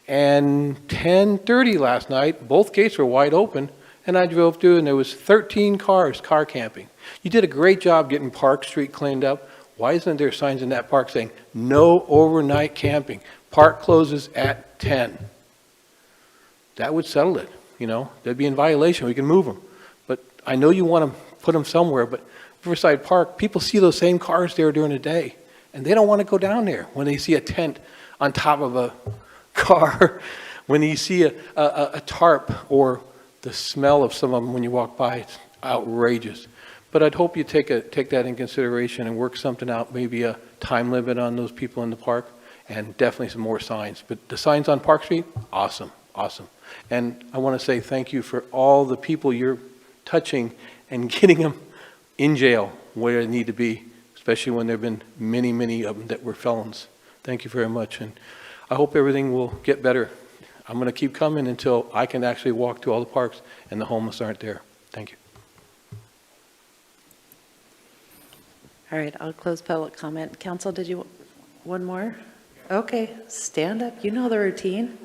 And 10:30 last night, both gates were wide open, and I drove through, and there was 13 cars car camping. You did a great job getting Park Street cleaned up. Why isn't there signs in that park saying, no overnight camping? Park closes at 10. That would settle it, you know. They'd be in violation. We can move them. But I know you want to put them somewhere, but Riverside Park, people see those same cars there during the day, and they don't want to go down there when they see a tent on top of a car, when you see a tarp, or the smell of some of them when you walk by. It's outrageous. but I'd hope you take that in consideration and work something out, maybe a time limit on those people in the park, and definitely some more signs. But the signs on Park Street, awesome, awesome. And I want to say thank you for all the people you're touching and getting them in jail where they need to be, especially when there have been many, many of them that were felons. Thank you very much, and I hope everything will get better. I'm going to keep coming until I can actually walk to all the parks and the homeless aren't there. Thank you. All right, I'll close public comment. Council, did you, one more? Okay, stand up. You know the routine.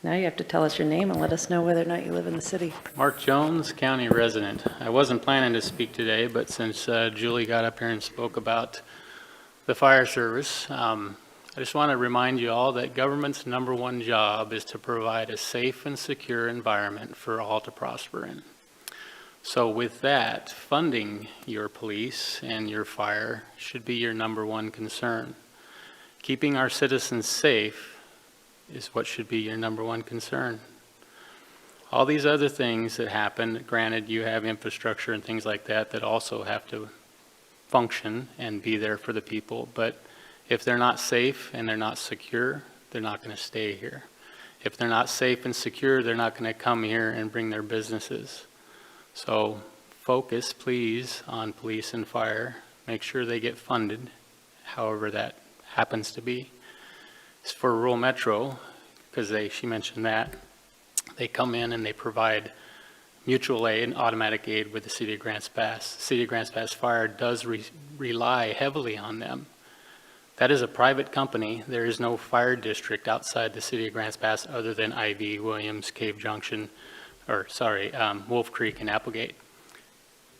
Now you have to tell us your name and let us know whether or not you live in the city. Mark Jones, county resident. I wasn't planning to speak today, but since Julie got up here and spoke about the fire service, I just want to remind you all that government's #1 job is to provide a safe and secure environment for all to prosper in. So with that, funding your police and your fire should be your #1 concern. Keeping our citizens safe is what should be your #1 concern. All these other things that happen, granted you have infrastructure and things like that that also have to function and be there for the people, but if they're not safe and they're not secure, they're not going to stay here. If they're not safe and secure, they're not going to come here and bring their businesses. So focus, please, on police and fire. Make sure they get funded, however that happens to be. As for rural metro, because she mentioned that, they come in and they provide mutual aid and automatic aid with the City of Grants Pass. City of Grants Pass Fire does rely heavily on them. That is a private company. There is no fire district outside the City of Grants Pass other than Ivy, Williams, Cave Junction, Wolf Creek and Applegate.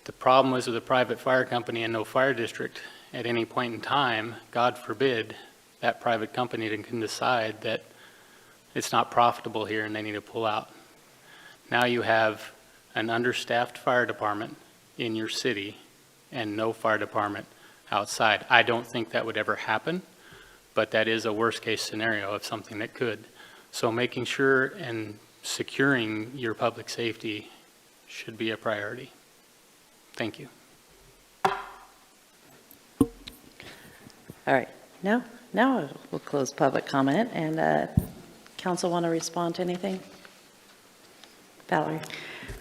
The problem was with a private fire company and no fire district. At any point in time, God forbid, that private company can decide that it's not profitable here and they need to pull out. Now you have an understaffed fire department in your city and no fire department outside. I don't think that would ever happen, but that is a worst case scenario of something that could. So making sure and securing your public safety should be a priority. Thank you. All right, now we'll close public comment, and council want to respond to anything? Valerie?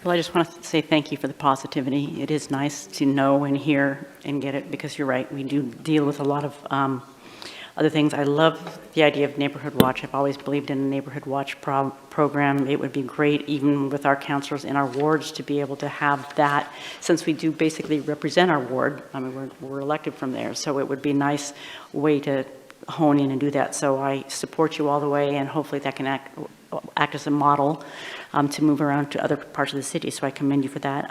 Well, I just want to say thank you for the positivity. It is nice to know and hear and get it, because you're right, we do deal with a lot of other things. I love the idea of Neighborhood Watch. I've always believed in a Neighborhood Watch program. It would be great, even with our councilors in our wards, to be able to have that, since we do basically represent our ward. I mean, we're elected from there, so it would be a nice way to hone in and do that. So I support you all the way, and hopefully that can act as a model to move around to other parts of the city. So I commend you for that.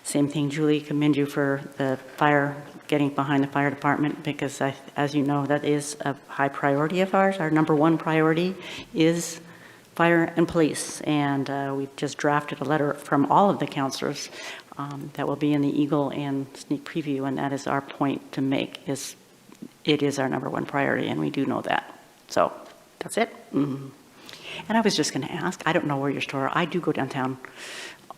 Same thing, Julie, commend you for the fire, getting behind the fire department, because as you know, that is a high priority of ours. Our #1 priority is fire and police. And we've just drafted a letter from all of the councilors that will be in the Eagle and sneak preview. And that is our point to make, is it is our #1 priority, and we do know that. So that's it. Mm-hmm. And I was just going to ask, I don't know where your store, I do go downtown,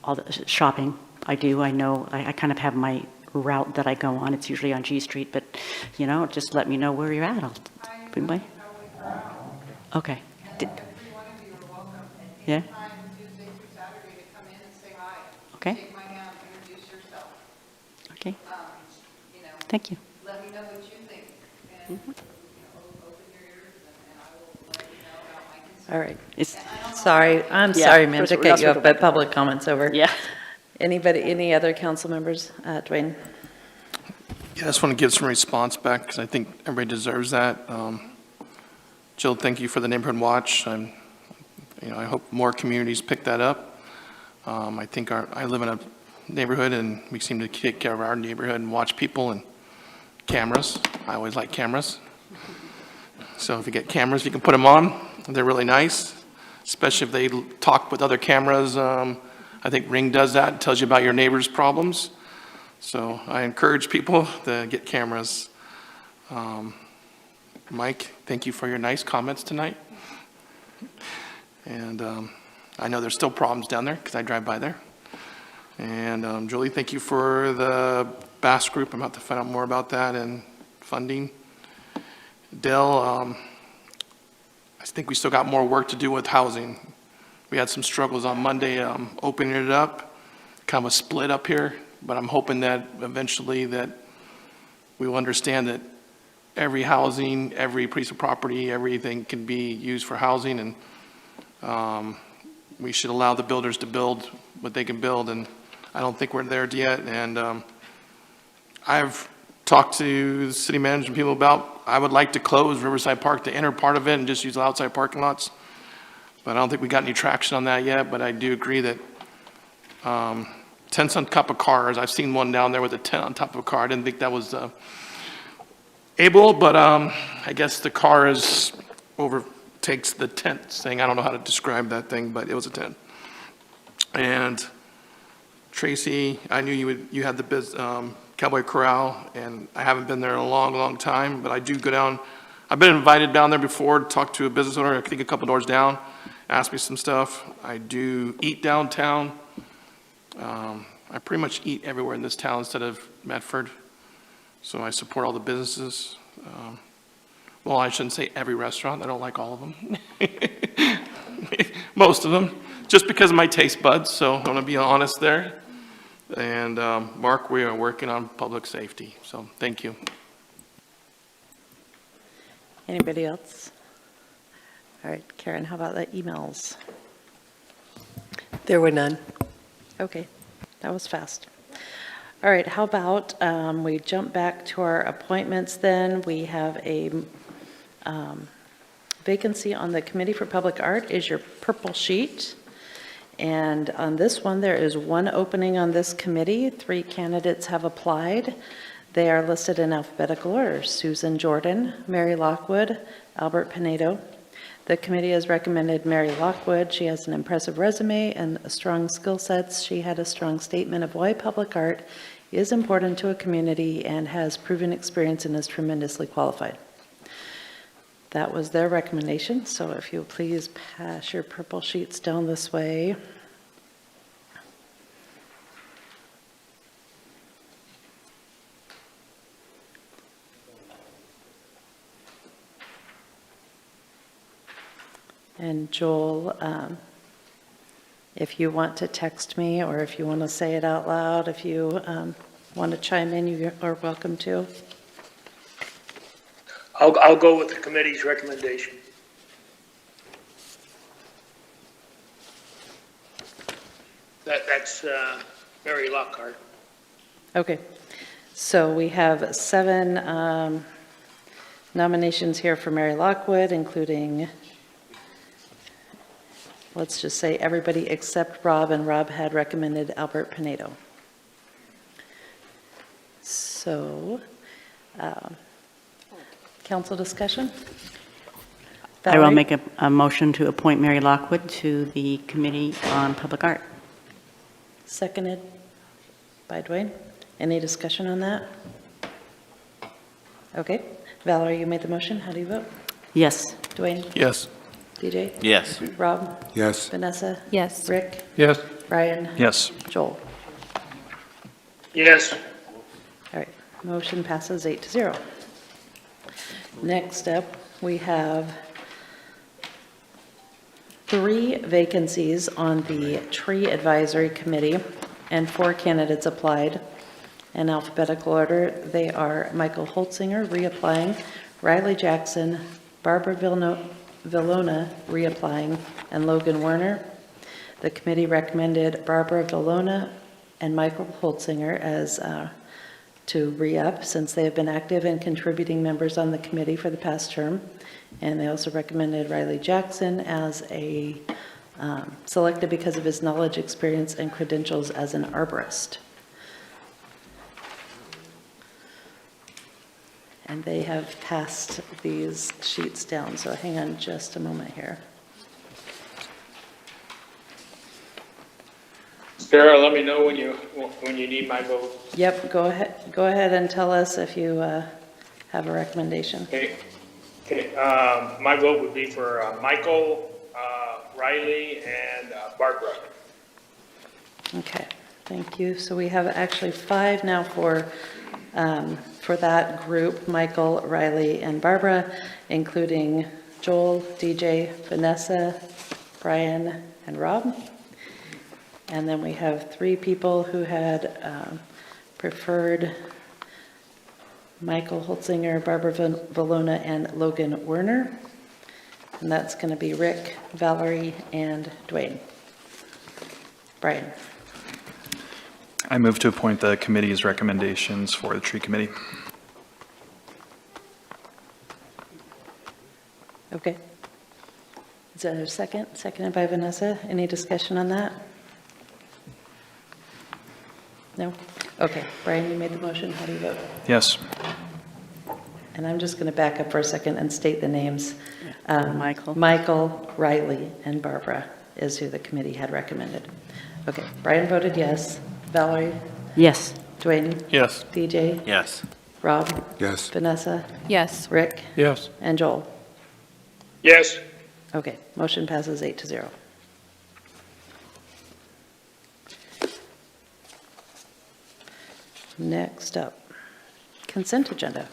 all the shopping. I do, I know, I kind of have my route that I go on. It's usually on G Street, but, you know, just let me know where you're at. I'll bring by. Okay. Yeah? Okay. Okay. Thank you. Let me know what you think. And, open your ears, and I will let you know about my concerns. All right. Sorry, I'm sorry, ma'am, to cut you off, but public comment's over. Yeah. Any other council members? Dwayne? Yeah, I just want to give some response back, because I think everybody deserves that. Jill, thank you for the Neighborhood Watch. I hope more communities pick that up. I think I live in a neighborhood, and we seem to take care of our neighborhood and watch people, and cameras. I always like cameras. So if you get cameras, you can put them on. They're really nice, especially if they talk with other cameras. I think Ring does that, tells you about your neighbor's problems. So I encourage people to get cameras. Mike, thank you for your nice comments tonight. And I know there's still problems down there because I drive by there. And Julie, thank you for the Bass Group. I'm about to find out more about that and funding. Dale, I think we still got more work to do with housing. We had some struggles on Monday opening it up, kind of a split up here, but I'm hoping that eventually that we will understand that every housing, every piece of property, everything can be used for housing, and we should allow the builders to build what they can build, and I don't think we're there yet. And I've talked to the city management people about, I would like to close Riverside Park, the inner part of it, and just use the outside parking lots. But I don't think we got any traction on that yet, but I do agree that 10-cent cup of cars, I've seen one down there with a tent on top of a car. I didn't think that was able, but I guess the car overtakes the tent thing. I don't know how to describe that thing, but it was a tent. And Tracy, I knew you had the Cowboy Corral, and I haven't been there in a long, long time, but I do go down. I've been invited down there before to talk to a business owner, I think a couple doors down, ask me some stuff. I do eat downtown. I pretty much eat everywhere in this town instead of Medford, so I support all the businesses. Well, I shouldn't say every restaurant. I don't like all of them. Most of them, just because of my taste buds, so I'm going to be honest there. And Mark, we are working on public safety, so thank you. Anybody else? All right, Karen, how about the emails? There were none. Okay, that was fast. All right, how about we jump back to our appointments then? We have a vacancy on the Committee for Public Art is your purple sheet. And on this one, there is one opening on this committee. 3 candidates have applied. They are listed in alphabetical order: Susan Jordan, Mary Lockwood, Albert Pinedo. The committee has recommended Mary Lockwood. She has an impressive resume and strong skill sets. She had a strong statement of why public art is important to a community and has proven experience and is tremendously qualified. That was their recommendation, so if you'll please pass your purple sheets down this way. And Joel, if you want to text me or if you want to say it out loud, if you want to chime in, you are welcome to. I'll go with the committee's recommendation. That's Mary Lockhart. Okay, so we have 7 nominations here for Mary Lockwood, including, let's just say everybody except Rob, and Rob had recommended Albert Pinedo. So, council discussion? I will Valerie? make a motion to appoint Mary Lockwood to the Committee on Public Art. Seconded by Dwayne. Any discussion on that? Okay. Valerie, you made the motion. How do you vote? Yes. Dwayne? Yes. DJ? Yes. Rob? Yes. Vanessa? Yes. Rick? Yes. Brian? Yes. Joel? Yes. All right, motion passes 8-0. Next up, we have 3 vacancies on the Tree Advisory Committee, and 4 candidates applied. In alphabetical order, they are Michael Holtzinger, reapplying, Riley Jackson, Barbara Villona, reapplying, and Logan Werner. The committee recommended Barbara Villona and Michael Holtzinger as to re-up, since they have been active and contributing members on the committee for the past term. And they also recommended Riley Jackson as selected because of his knowledge, experience, and credentials as an arborist. And they have passed these sheets down, so hang on just a moment here. Sarah, let me know when you need my vote. Yep, go ahead and tell us if you have a recommendation. Okay. My vote would be for Michael, Riley, and Barbara. Okay, thank you. So we have actually 5 now for that group, Michael, Riley, and Barbara, including Joel, DJ, Vanessa, Brian, and Rob. And then we have 3 people who had preferred Michael Holtzinger, Barbara Valona, and Logan Werner. And that's going to be Rick, Valerie, and Dwayne. Brian. I move to appoint the committee's recommendations for the tree committee. Okay. Is there a second? Seconded by Vanessa. Any discussion on that? No? Okay. Brian, you made the motion. How do you vote? Yes. And I'm just going to back up for a second and state the names. Michael. Michael, Riley, and Barbara is who the committee had recommended. Okay. Brian voted yes. Valerie? Yes. Dwayne? Yes. DJ? Yes. Rob? Yes. Vanessa? Yes. Rick? Yes. And Joel? Yes. Okay, motion passes 8-0. Next up, consent agenda.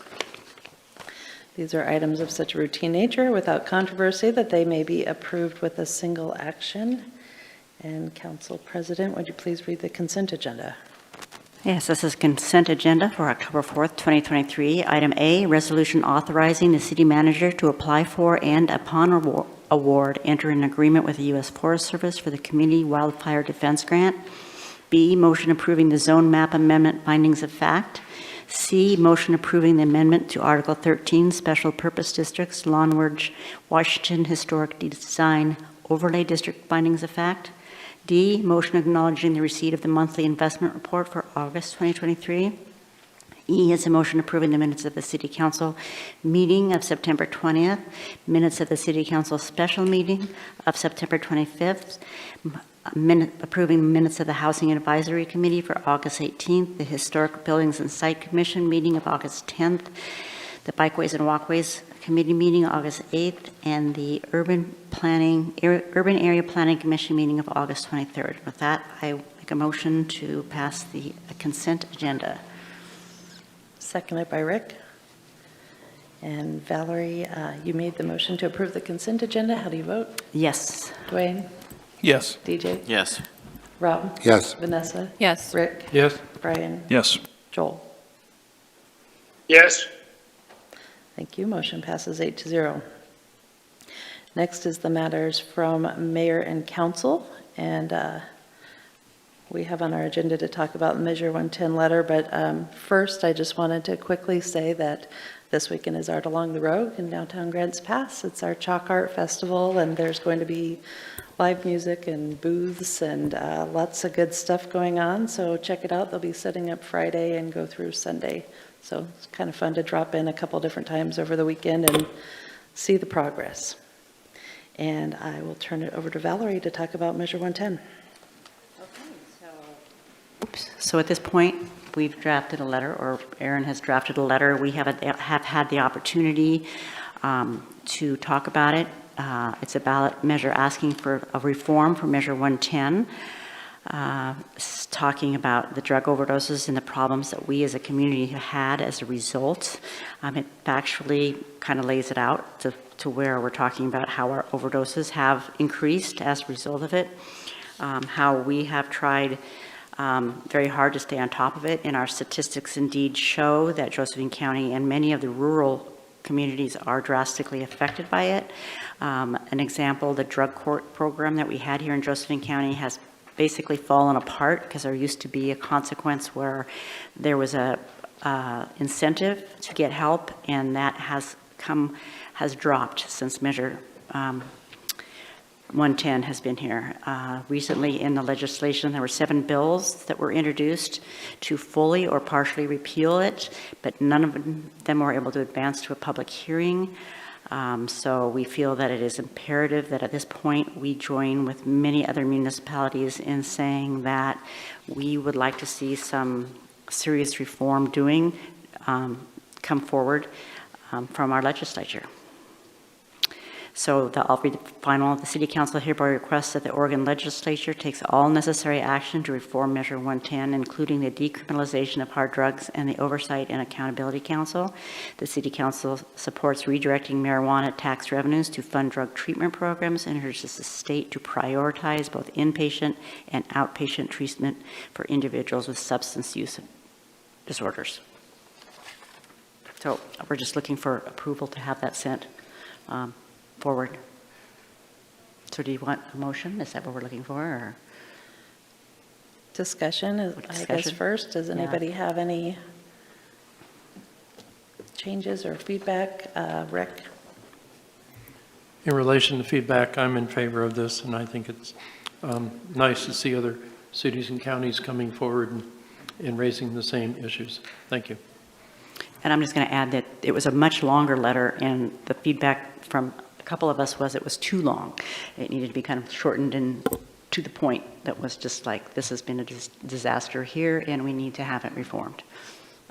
These are items of such routine nature without controversy that they may be approved with a single action. And Council President, would you please read the consent agenda? Yes, this is consent agenda for October 4th, 2023. Item A, resolution authorizing the city manager to apply for and upon award, enter an agreement with the U.S. Forest Service for the Community Wildfire Defense Grant. B, motion approving the zone map amendment findings of fact. C, motion approving the amendment to Article 13, Special Purpose Districts, Lawnward, Washington Historic Design Overlay District findings of fact. D, motion acknowledging the receipt of the monthly investment report for August 2023. E is a motion approving the minutes of the City Council meeting of September 20th, minutes of the City Council special meeting of September 25th, approving the minutes of the Housing Advisory Committee for August 18th, the Historic Buildings and Site Commission meeting of August 10th, the Bikeways and Walkways Committee meeting August 8th, and the Urban Area Planning Commission meeting of August 23rd. With that, I make a motion to pass the consent agenda. Seconded by Rick. And Valerie, you made the motion to approve the consent agenda. How do you vote? Yes. Dwayne? Yes. DJ? Yes. Rob? Yes. Vanessa? Yes. Rick? Yes. Brian? Yes. Joel? Yes. Thank you. Motion passes 8-0. Next is the matters from mayor and council. And we have on our agenda to talk about the Measure 110 letter. But first, I just wanted to quickly say that this weekend is Art Along the Road in downtown Grants Pass. It's our Chalk Art Festival, and there's going to be live music and booths and lots of good stuff going on. So check it out. They'll be setting up Friday and go through Sunday. So it's kind of fun to drop in a couple different times over the weekend and see the progress. And I will turn it over to Valerie to talk about Measure 110. So at this point, we've drafted a letter, or Aaron has drafted a letter. We have had the opportunity to talk about it. It's a ballot measure asking for a reform for Measure 110, talking about the drug overdoses and the problems that we as a community have had as a result. It actually kind of lays it out to where we're talking about how our overdoses have increased as a result of it, how we have tried very hard to stay on top of it, and our statistics indeed show that Josephine County and many of the rural communities are drastically affected by it. An example, the drug court program that we had here in Josephine County has basically fallen apart because there used to be a consequence where there was a incentive to get help, and that has dropped since Measure 110 has been here. Recently in the legislation, there were 7 bills that were introduced to fully or partially repeal it, but none of them were able to advance to a public hearing. So we feel that it is imperative that at this point we join with many other municipalities in saying that we would like to see some serious reform come forward from our legislature. So I'll read the final. The City Council hereby requests that the Oregon Legislature takes all necessary action to reform Measure 110, including the decriminalization of hard drugs and the Oversight and Accountability Council. The City Council supports redirecting marijuana tax revenues to fund drug treatment programs and urges the state to prioritize both inpatient and outpatient treatment for individuals with substance use disorders. So we're just looking for approval to have that sent forward. So do you want a motion? Is that what we're looking for? Or? Discussion, I guess Discussion? first. Does Yeah. anybody have any changes or feedback? Rick? In relation to feedback, I'm in favor of this, and I think it's nice to see other cities and counties coming forward and raising the same issues. Thank you. And I'm just going to add that it was a much longer letter, and the feedback from a couple of us was it was too long. It needed to be kind of shortened and to the point. That was just like, this has been a disaster here, and we need to have it reformed.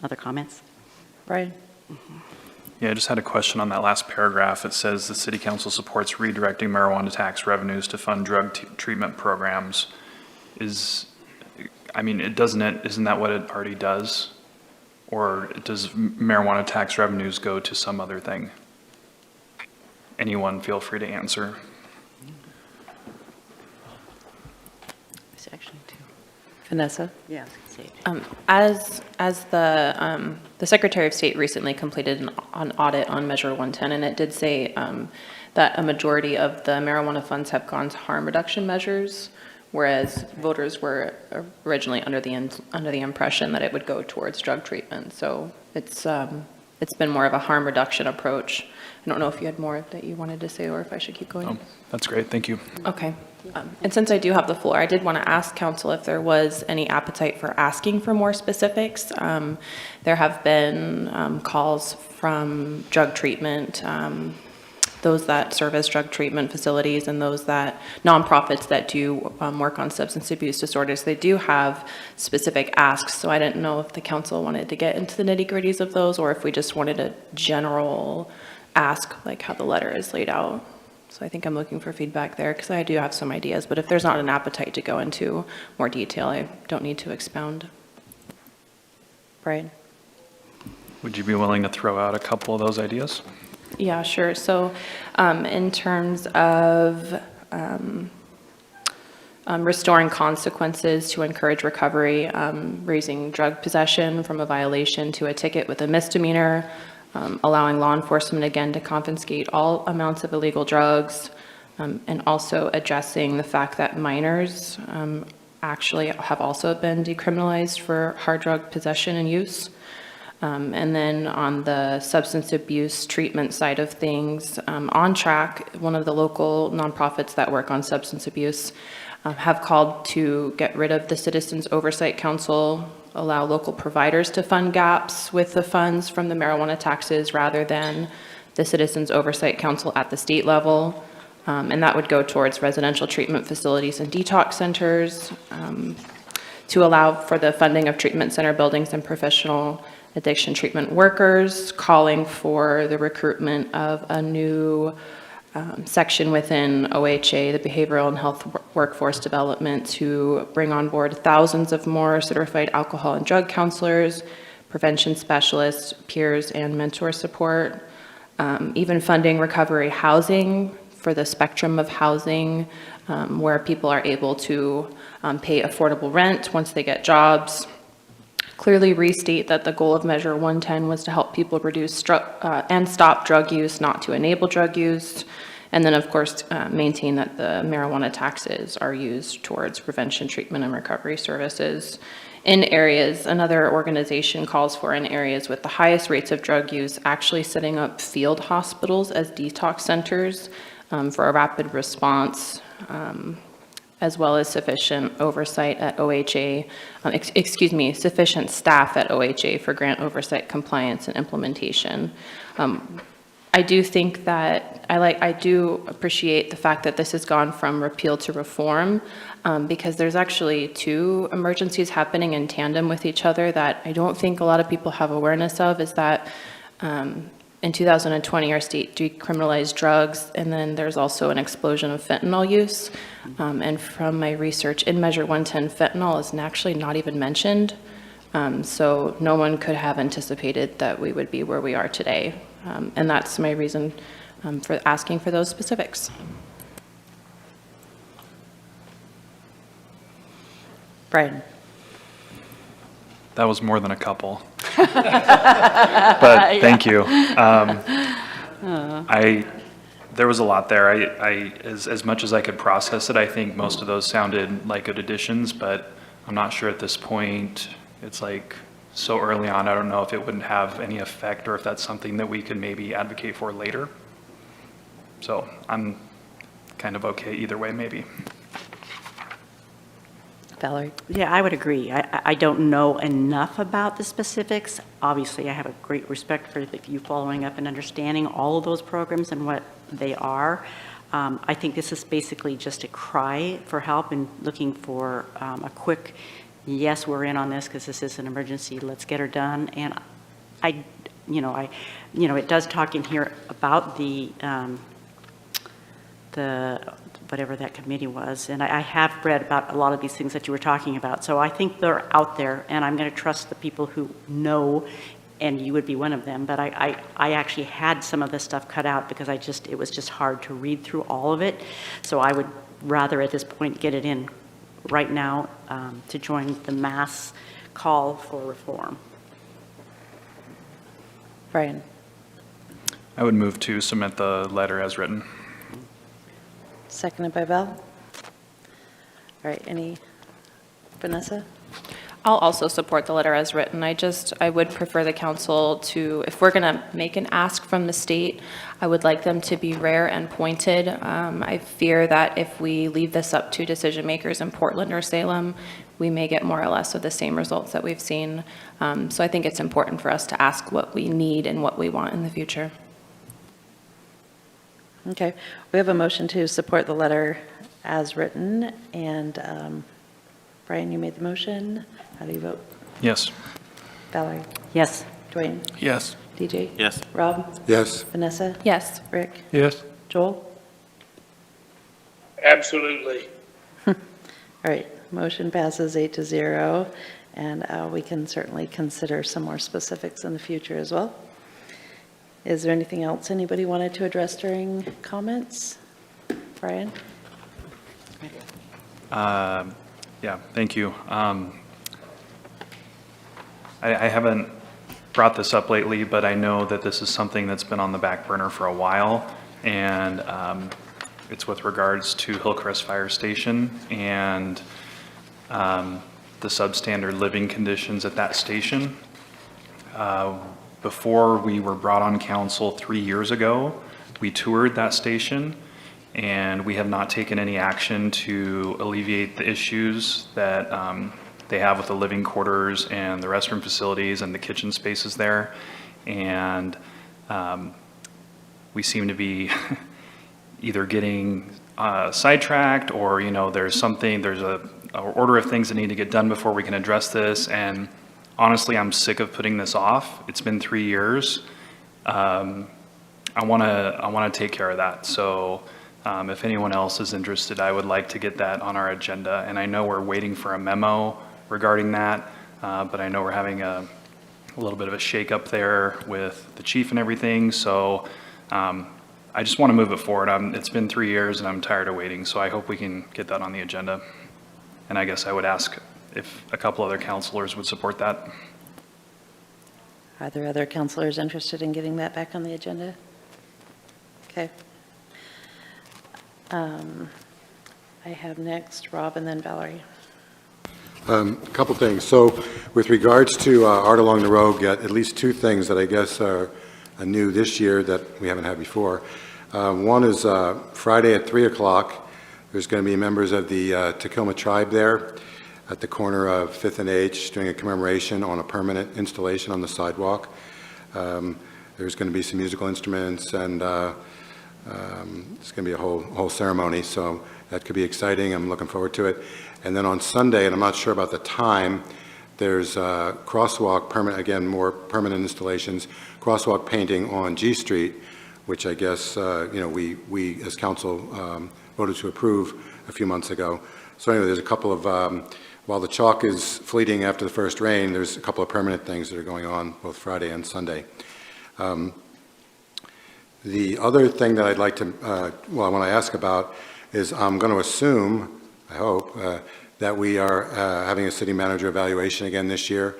Other comments? Brian? Yeah, I just had a question on that last paragraph. It says the city council supports redirecting marijuana tax revenues to fund drug treatment programs. Isn't that what it already does? Or does marijuana tax revenues go to some other thing? Anyone feel free to answer. Vanessa? Yeah. As the Secretary of State recently completed an audit on Measure 110, and it did say that a majority of the marijuana funds have gone to harm reduction measures, whereas voters were originally under the impression that it would go towards drug treatment. So it's been more of a harm reduction approach. I don't know if you had more that you wanted to say, or if I should keep going. Oh, that's great. Thank you. Okay. And since I do have the floor, I did want to ask council if there was any appetite for asking for more specifics. There have been calls from drug treatment, those that serve as drug treatment facilities, and those that nonprofits that do work on substance abuse disorders. They do have specific asks, so I didn't know if the council wanted to get into the nitty-gritties of those, or if we just wanted a general ask, like how the letter is laid out. So I think I'm looking for feedback there, because I do have some ideas, but if there's not an appetite to go into more detail, I don't need to expound. Brian? Would you be willing to throw out a couple of those ideas? Yeah, sure. So in terms of restoring consequences to encourage recovery, raising drug possession from a violation to a ticket with a misdemeanor, allowing law enforcement again to confiscate all amounts of illegal drugs, and also addressing the fact that minors actually have also been decriminalized for hard drug possession and use. And then on the substance abuse treatment side of things, On Track, one of the local nonprofits that work on substance abuse, have called to get rid of the Citizens Oversight Council, allow local providers to fund gaps with the funds from the marijuana taxes rather than the Citizens Oversight Council at the state level. And that would go towards residential treatment facilities and detox centers, to allow for the funding of treatment center buildings and professional addiction treatment workers, calling for the recruitment of a new section within OHA, the Behavioral and Health Workforce Development, to bring on board thousands of more certified alcohol and drug counselors, prevention specialists, peers, and mentor support. Even funding recovery housing for the spectrum of housing, where people are able to pay affordable rent once they get jobs. Clearly restate that the goal of Measure 110 was to help people reduce and stop drug use, not to enable drug use. And then, of course, maintain that the marijuana taxes are used towards prevention, treatment, and recovery services. In areas, another organization calls for, in areas with the highest rates of drug use, actually setting up field hospitals as detox centers for a rapid response, as well as sufficient oversight at OHA, sufficient staff at OHA for grant oversight, compliance, and implementation. I do think that, I do appreciate the fact that this has gone from repeal to reform, because there's actually two emergencies happening in tandem with each other that I don't think a lot of people have awareness of, is that In 2020, our state decriminalized drugs, and then there's also an explosion of fentanyl use. And from my research, in Measure 110, fentanyl is actually not even mentioned. So no one could have anticipated that we would be where we are today. And that's my reason for asking for those specifics. Brian. That was more than a couple. But thank you. There was a lot there. As much as I could process it, I think most of those sounded like good additions, but I'm not sure at this point. It's like so early on, I don't know if it wouldn't have any effect or if that's something that we could maybe advocate for later. So I'm kind of okay either way, maybe. Valerie? Yeah, I would agree. I don't know enough about the specifics. Obviously, I have a great respect for you following up and understanding all of those programs and what they are. I think this is basically just a cry for help and looking for a quick, yes, we're in on this because this is an emergency, let's get her done. And it does talk in here about the whatever that committee was. And I have read about a lot of these things that you were talking about. So I think they're out there, and I'm going to trust the people who know, and you would be one of them. But I actually had some of this stuff cut out because it was just hard to read through all of it. So I would rather at this point get it in right now to join the mass call for reform. Brian. I would move to submit the letter as written. Seconded by Val. All right, Vanessa? I'll also support the letter as written. I would prefer the council to, if we're going to make an ask from the state, I would like them to be rare and pointed. I fear that if we leave this up to decision makers in Portland or Salem, we may get more or less of the same results that we've seen. So I think it's important for us to ask what we need and what we want in the future. Okay, we have a motion to support the letter as written, and Brian, you made the motion. How do you vote? Yes. Valerie? Yes. Dwayne? Yes. DJ? Yes. Rob? Yes. Vanessa? Yes. Rick? Yes. Joel? Absolutely. All right, motion passes 8-0, and we can certainly consider some more specifics in the future as well. Is there anything else anybody wanted to address during comments? Brian? Yeah, thank you. I haven't brought this up lately, but I know that this is something that's been on the back burner for a while, and it's with regards to Hillcrest Fire Station and the substandard living conditions at that station. Before we were brought on council 3 years ago, we toured that station, and we have not taken any action to alleviate the issues that they have with the living quarters and the restroom facilities and the kitchen spaces there. And we seem to be either getting sidetracked, or there's a order of things that need to get done before we can address this. And honestly, I'm sick of putting this off. It's been 3 years. I want to take care of that. So if anyone else is interested, I would like to get that on our agenda. And I know we're waiting for a memo regarding that, but I know we're having a little bit of a shakeup there with the chief and everything. So I just want to move it forward. It's been 3 years, and I'm tired of waiting. So I hope we can get that on the agenda. And I guess I would ask if a couple other counselors would support that. Are there other counselors interested in getting that back on the agenda? Okay. I have next Rob and then Valerie. A couple things. So with regards to Art Along the Road, at least two things that I guess are new this year that we haven't had before. One is Friday at 3 o'clock. There's going to be members of the Tacoma tribe there at the corner of 5th and H doing a commemoration on a permanent installation on the sidewalk. There's going to be some musical instruments, and it's going to be a whole ceremony, so that could be exciting. I'm looking forward to it. And then on Sunday, and I'm not sure about the time, There's crosswalk, again, more permanent installations, crosswalk painting on G Street, which I guess, we as council voted to approve a few months ago. So anyway, there's a couple of, while the chalk is fleeting after the first rain, there's a couple of permanent things that are going on both Friday and Sunday. The other thing that I'd like to, I want to ask about is I'm going to assume, I hope, that we are having a city manager evaluation again this year.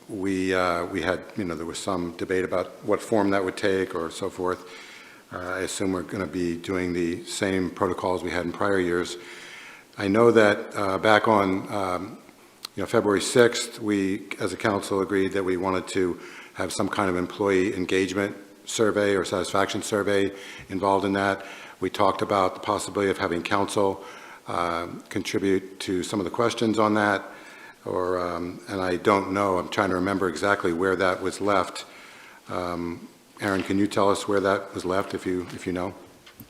We had, there was some debate about what form that would take or so forth. I assume we're going to be doing the same protocols we had in prior years. I know that back on February 6th, we as a council agreed that we wanted to have some kind of employee engagement survey or satisfaction survey involved in that. We talked about the possibility of having council contribute to some of the questions on that, and I don't know, I'm trying to remember exactly where that was left. Aaron, can you tell us where that was left if you know?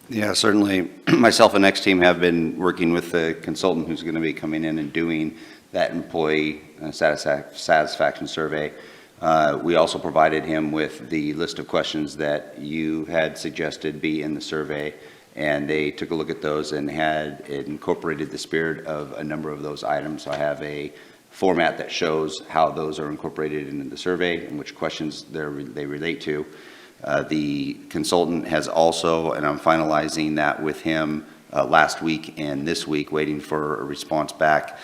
Yeah, certainly. Myself and Next Team have been working with the consultant who's going to be coming in and doing that employee satisfaction survey. We also provided him with the list of questions that you had suggested be in the survey, and they took a look at those and had incorporated the spirit of a number of those items. So I have a format that shows how those are incorporated into the survey and which questions they relate to. The consultant has also, and I'm finalizing that with him last week and this week, waiting for a response back,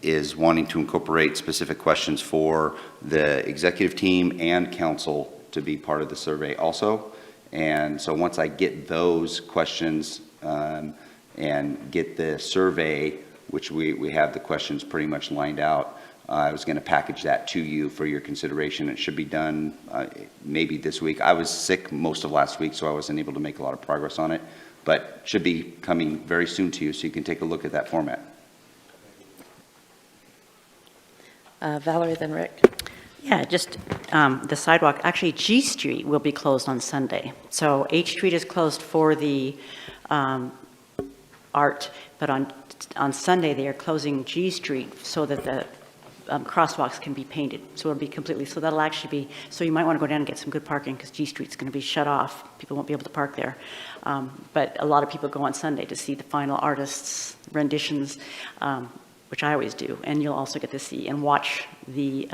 is wanting to incorporate specific questions for the executive team and council to be part of the survey also. And so once I get those questions and get the survey, which we have the questions pretty much lined out, I was going to package that to you for your consideration. It should be done maybe this week. I was sick most of last week, so I wasn't able to make a lot of progress on it, but should be coming very soon to you so you can take a look at that format. Valerie, then Rick. Yeah, just the sidewalk, actually G Street will be closed on Sunday. So H Street is closed for the art, but on Sunday they are closing G Street so that the crosswalks can be painted. So it'll be completely, so that'll actually be, so you might want to go down and get some good parking because G Street's going to be shut off. People won't be able to park there. But a lot of people go on Sunday to see the final artists' renditions, which I always do. And you'll also get to see and watch the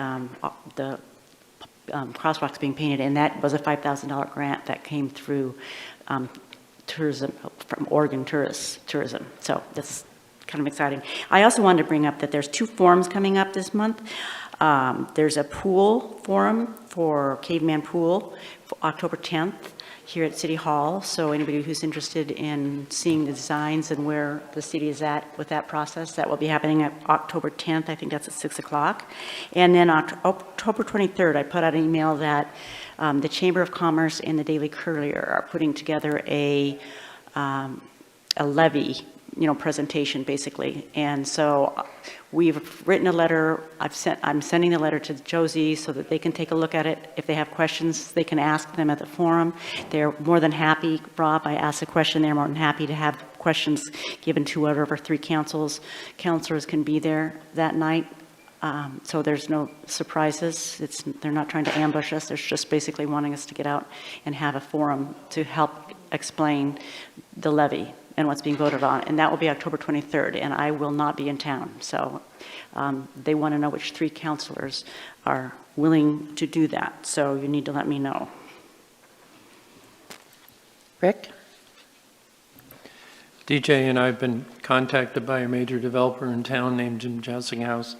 crosswalks being painted. And that was a $5,000 grant that came through tourism, from Oregon Tourism. So that's kind of exciting. I also wanted to bring up that there's 2 forums coming up this month. There's a pool forum for Caveman Pool for October 10th here at City Hall. So anybody who's interested in seeing the designs and where the city is at with that process, that will be happening at October 10th. I think that's at 6 o'clock. And then October 23rd, I put out an email that the Chamber of Commerce and the Daily Courier are putting together a levy presentation basically. And so we've written a letter. I'm sending the letter to Josie so that they can take a look at it. If they have questions, they can ask them at the forum. They're more than happy, Rob, I asked a question, they're more than happy to have questions given to whatever 3 councilors can be there that night. So there's no surprises. They're not trying to ambush us. They're just basically wanting us to get out and have a forum to help explain the levy and what's being voted on. And that will be October 23rd, and I will not be in town. So they want to know which 3 councilors are willing to do that. So you need to let me know. Rick? DJ and I have been contacted by a major developer in town named Jim Jessinghouse,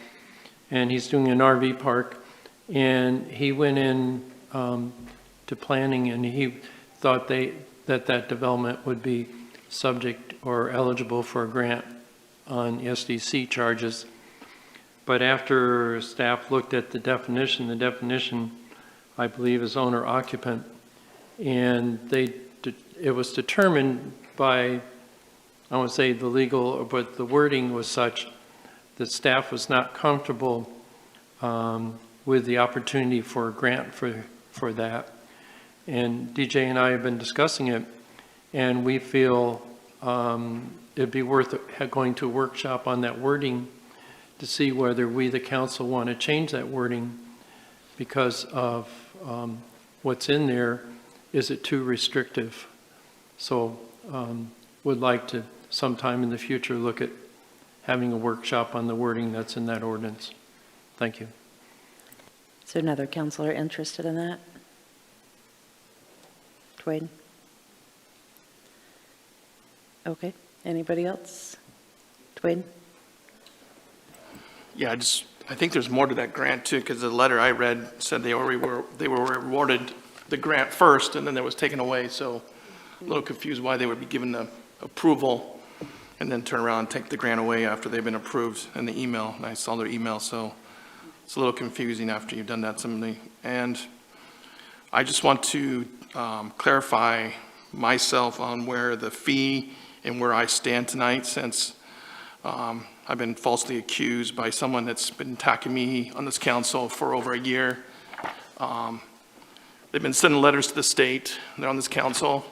and he's doing an RV park. And he went in to planning, and he thought that development would be subject or eligible for a grant on SDC charges. But after staff looked at the definition, I believe, is owner occupant. And it was determined by, I won't say the legal, but the wording was such that staff was not comfortable with the opportunity for a grant for that. And DJ and I have been discussing it, and we feel it'd be worth going to a workshop on that wording to see whether we, the council, want to change that wording because of what's in there. Is it too restrictive? So would like to sometime in the future look at having a workshop on the wording that's in that ordinance. Thank you. Is there another counselor interested in that? Dwayne? Okay, anybody else? Dwayne? Yeah, I think there's more to that grant too, because the letter I read said they were awarded the grant first and then it was taken away. So a little confused why they would be given the approval and then turn around and take the grant away after they've been approved in the email. And I saw their email, so it's a little confusing after you've done that. And I just want to clarify myself on where the fee and where I stand tonight, since I've been falsely accused by someone that's been attacking me on this council for over a year. They've been sending letters to the state. They're on this council,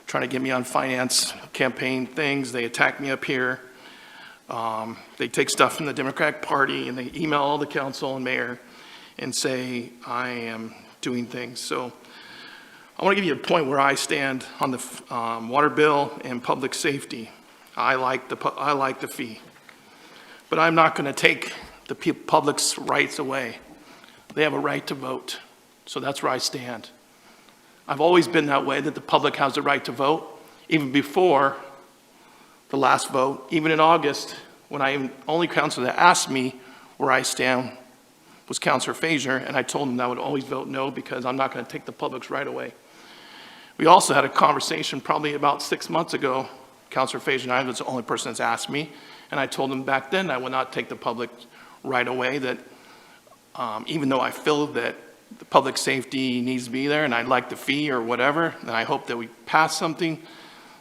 trying to get me on finance campaign things. They attack me up here. They take stuff from the Democratic Party and they email all the council and mayor and say I am doing things. So I want to give you a point where I stand on the water bill and public safety. I like the fee, but I'm not going to take the public's rights away. They have a right to vote, so that's where I stand. I've always been that way, that the public has the right to vote, even before the last vote. Even in August, when only counselor that asked me where I stand was Councilor Frazier, and I told him that I would always vote no because I'm not going to take the public's right away. We also had a conversation probably about 6 months ago. Councilor Frazier and I was the only person that's asked me, and I told him back then I would not take the public right away, that even though I feel that the public safety needs to be there and I'd like the fee or whatever, and I hope that we pass something,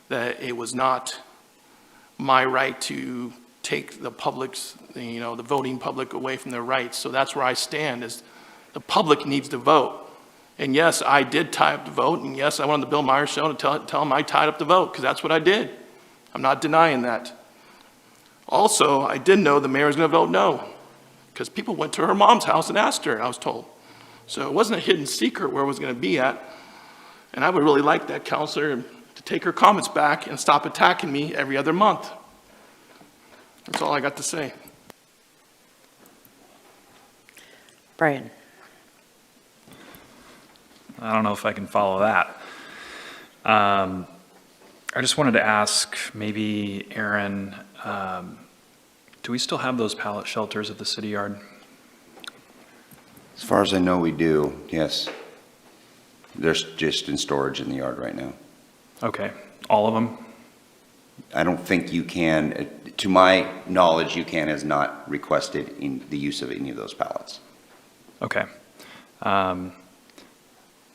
that it was not my right to take the public's, the voting public away from their rights. So that's where I stand, is the public needs to vote. And yes, I did tie up the vote, and yes, I went on the Bill Myers show to tell him I tied up the vote, because that's what I did. I'm not denying that. Also, I did know the mayor was going to vote no, because people went to her mom's house and asked her, I was told. So it wasn't a hidden secret where it was going to be at. And I would really like that counselor to take her comments back and stop attacking me every other month. That's all I got to say. Brian? I don't know if I can follow that. I just wanted to ask, maybe Aaron, do we still have those pallet shelters at the city yard? As far as I know, we do, yes. They're just in storage in the yard right now. Okay, all of them? I don't think you can, to my knowledge, UCAN has not requested in the use of any of those pallets. Okay. I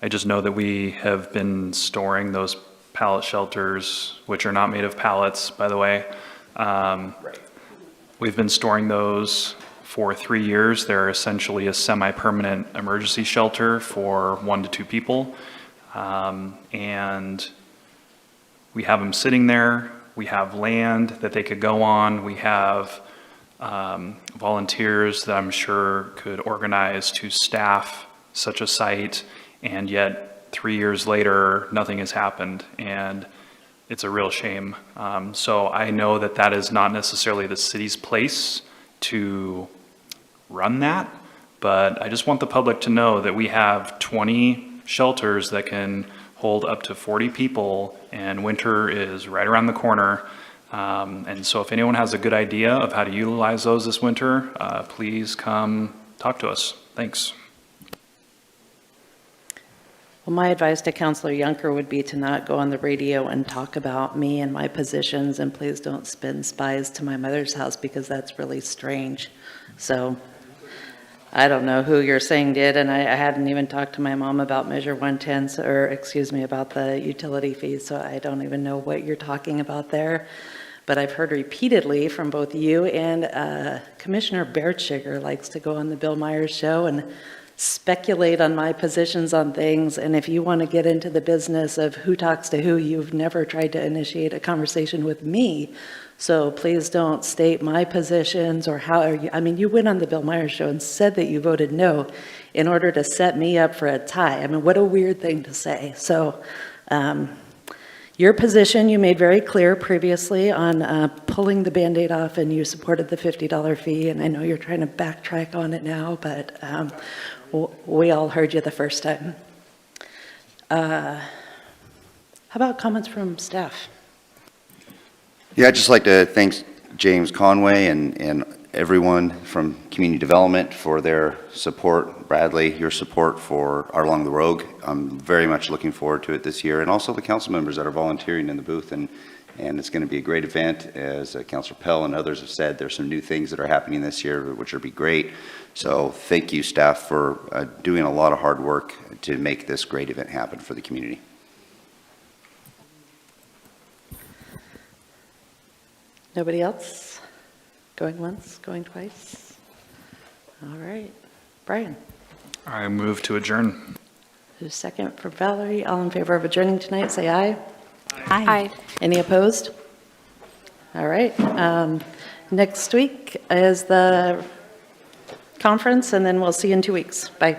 just know that we have been storing those pallet shelters, which are not made of pallets, by the way. Right. We've been storing those for 3 years. They're essentially a semi-permanent emergency shelter for 1 to 2 people. And we have them sitting there. We have land that they could go on. We have volunteers that I'm sure could organize to staff such a site, and yet 3 years later, nothing has happened, and it's a real shame. So I know that that is not necessarily the city's place to run that, but I just want the public to know that we have 20 shelters that can hold up to 40 people, and winter is right around the corner. And so if anyone has a good idea of how to utilize those this winter, please come talk to us. Thanks. Well, my advice to Councilor Yunker would be to not go on the radio and talk about me and my positions, and please don't spend spies to my mother's house, because that's really strange. So I don't know who you're saying did, and I hadn't even talked to my mom about Measure 110, or excuse me, about the utility fees, so I don't even know what you're talking about there. But I've heard repeatedly from both you and Commissioner Bertschiger likes to go on the Bill Myers show and speculate on my positions on things, and if you want to get into the business of who talks to who, you've never tried to initiate a conversation with me. So please don't state my positions or how, I mean, you went on the Bill Myers show and said that you voted no in order to set me up for a tie. I mean, what a weird thing to say. So your position, you made very clear previously on pulling the Band-Aid off, and you supported the $50 fee, and I know you're trying to backtrack on it now, but we all heard you the first time. How about comments from staff? Yeah, I'd just like to thank James Conway and everyone from Community Development for their support. Bradley, your support for Art Along the Rogue. I'm very much looking forward to it this year, and also the council members that are volunteering in the booth. And it's going to be a great event. As Councilor Pell and others have said, there's some new things that are happening this year, which will be great. So thank you, staff, for doing a lot of hard work to make this great event happen for the community. Nobody else? Going once, going twice? All right. Brian? I move to adjourn. Who's second for Valerie? All in favor of adjourning tonight, say aye. Aye. Any opposed? All right. Next week is the conference, and then we'll see you in 2 weeks. Bye.